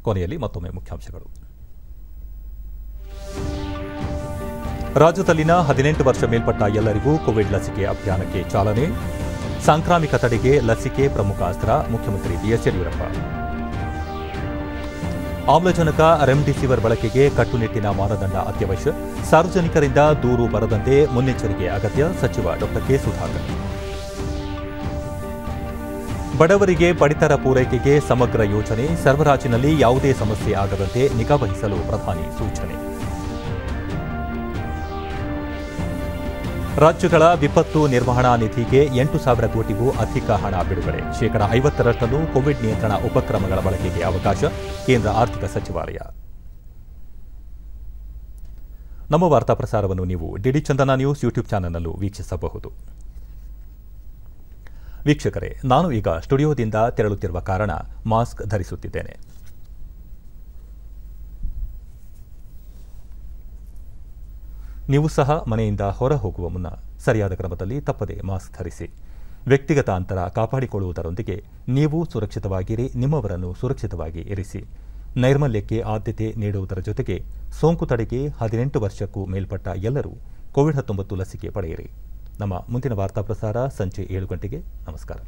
ಕೊನೆಯಲ್ಲಿ ಮತ್ತೊಮ್ಮೆ ಮುಖ್ಯಾಂಶಗಳು. ರಾಜ್ಯದಲ್ಲಿನ 18 ವರ್ಷ ಮೇಲ್ಪಟ್ಟ ಎಲ್ಲರಿಗೂ ಕೋವಿಡ್ ಲಸಿಕೆ ಅಭಿಯಾನಕ್ಕೆ ಚಾಲನೆ. ಸಾಂಕ್ರಾಮಿಕ ತಡೆಗೆ ಲಸಿಕೆ ಪ್ರಮುಖ ಅಸ್ತ್ರ, ಮುಖ್ಯಮಂತ್ರಿ ಬಿಎಸ್ ಯಡಿಯೂರಪ್ಪ. ಆಮ್ಲಜನಕ ರೆಮ್ಡಿಸಿವಿರ್ ಬಳಕೆಗೆ ಕಟ್ಟುನಿಟ್ಟಿನ ಮಾನದಂಡ ಅತ್ಯವಶ್ಯ. ಸಾರ್ವಜನಿಕರಿಂದ ದೂರು ಬರದಂತೆ ಮುನ್ನೆಚ್ಚರಿಕೆ ಅಗತ್ಯ, ಸಚಿವ ಡಾ ಕೆ ಸುಧಾಕರ್. ಬಡವರಿಗೆ ಪಡಿತರ ಪೂರೈಕೆಗೆ ಸಮಗ್ರ ಯೋಜನೆ, ಸರಬರಾಜಿನಲ್ಲಿ ಯಾವುದೇ ಸಮಸ್ಯೆ ಆಗದಂತೆ ನಿಗಾವಹಿಸಲು ಪ್ರಧಾನಿ ಸೂಚನೆ. ರಾಜ್ಯಗಳ ವಿಪತ್ತು ನಿರ್ವಹಣಾ ನಿಧಿಗೆ 8,000 ಕೋಟಿಗೂ ಅಧಿಕ ಹಣ ಬಿಡುಗಡೆ. ಶೇಕಡಾ 50ರಷ್ಟನ್ನು ಕೋವಿಡ್ ನಿಯಂತ್ರಣ ಉಪಕ್ರಮಗಳ ಬಳಕೆಗೆ ಅವಕಾಶ, ಕೇಂದ್ರ ಆರ್ಥಿಕ ಸಚಿವಾಲಯ. ನಮ್ಮ ವಾರ್ತಾ ಪ್ರಸಾರವನ್ನು ನೀವು ಡಿಡಿ ಚಂದನ ನ್ಯೂಸ್ ಯೂಟ್ಯೂಬ್ ಚಾನೆಲ್ನಲ್ಲೂ ವೀಕ್ಷಿಸಬಹುದು. ವೀಕ್ಷಕರೇ, ನಾನು ಈಗ ಸ್ಟುಡಿಯೋದಿಂದ ತೆರಳುತ್ತಿರುವ ಕಾರಣ ಮಾಸ್ಕ್ ಧರಿಸುತ್ತಿದ್ದೇನೆ. ನೀವು ಸಹ ಮನೆಯಿಂದ ಹೊರ ಹೋಗುವ ಮುನ್ನ ಸರಿಯಾದ ಕ್ರಮದಲ್ಲಿ ತಪ್ಪದೆ ಮಾಸ್ಕ್ ಧರಿಸಿ. ವ್ಯಕ್ತಿಗತ ಅಂತರ ಕಾಪಾಡಿಕೊಳ್ಳುವುದರೊಂದಿಗೆ ನೀವು ಸುರಕ್ಷಿತವಾಗಿರಿ, ನಿಮ್ಮವರನ್ನು ಸುರಕ್ಷಿತವಾಗಿ ಇರಿಸಿ. ನೈರ್ಮಲ್ಯಕ್ಕೆ ಆದ್ಯತೆ ನೀಡುವುದರ ಜೊತೆಗೆ ಸೋಂಕು ತಡೆಗೆ 18 ವರ್ಷಕ್ಕೂ ಮೇಲ್ಪಟ್ಟ ಎಲ್ಲರೂ ಕೋವಿಡ್-19 ಲಸಿಕೆ ಪಡೆಯಿರಿ. ನಮ್ಮ ಮುಂದಿನ ವಾರ್ತಾ ಪ್ರಸಾರ ಸಂಜೆ 7 ಗಂಟೆಗೆ. ನಮಸ್ಕಾರ.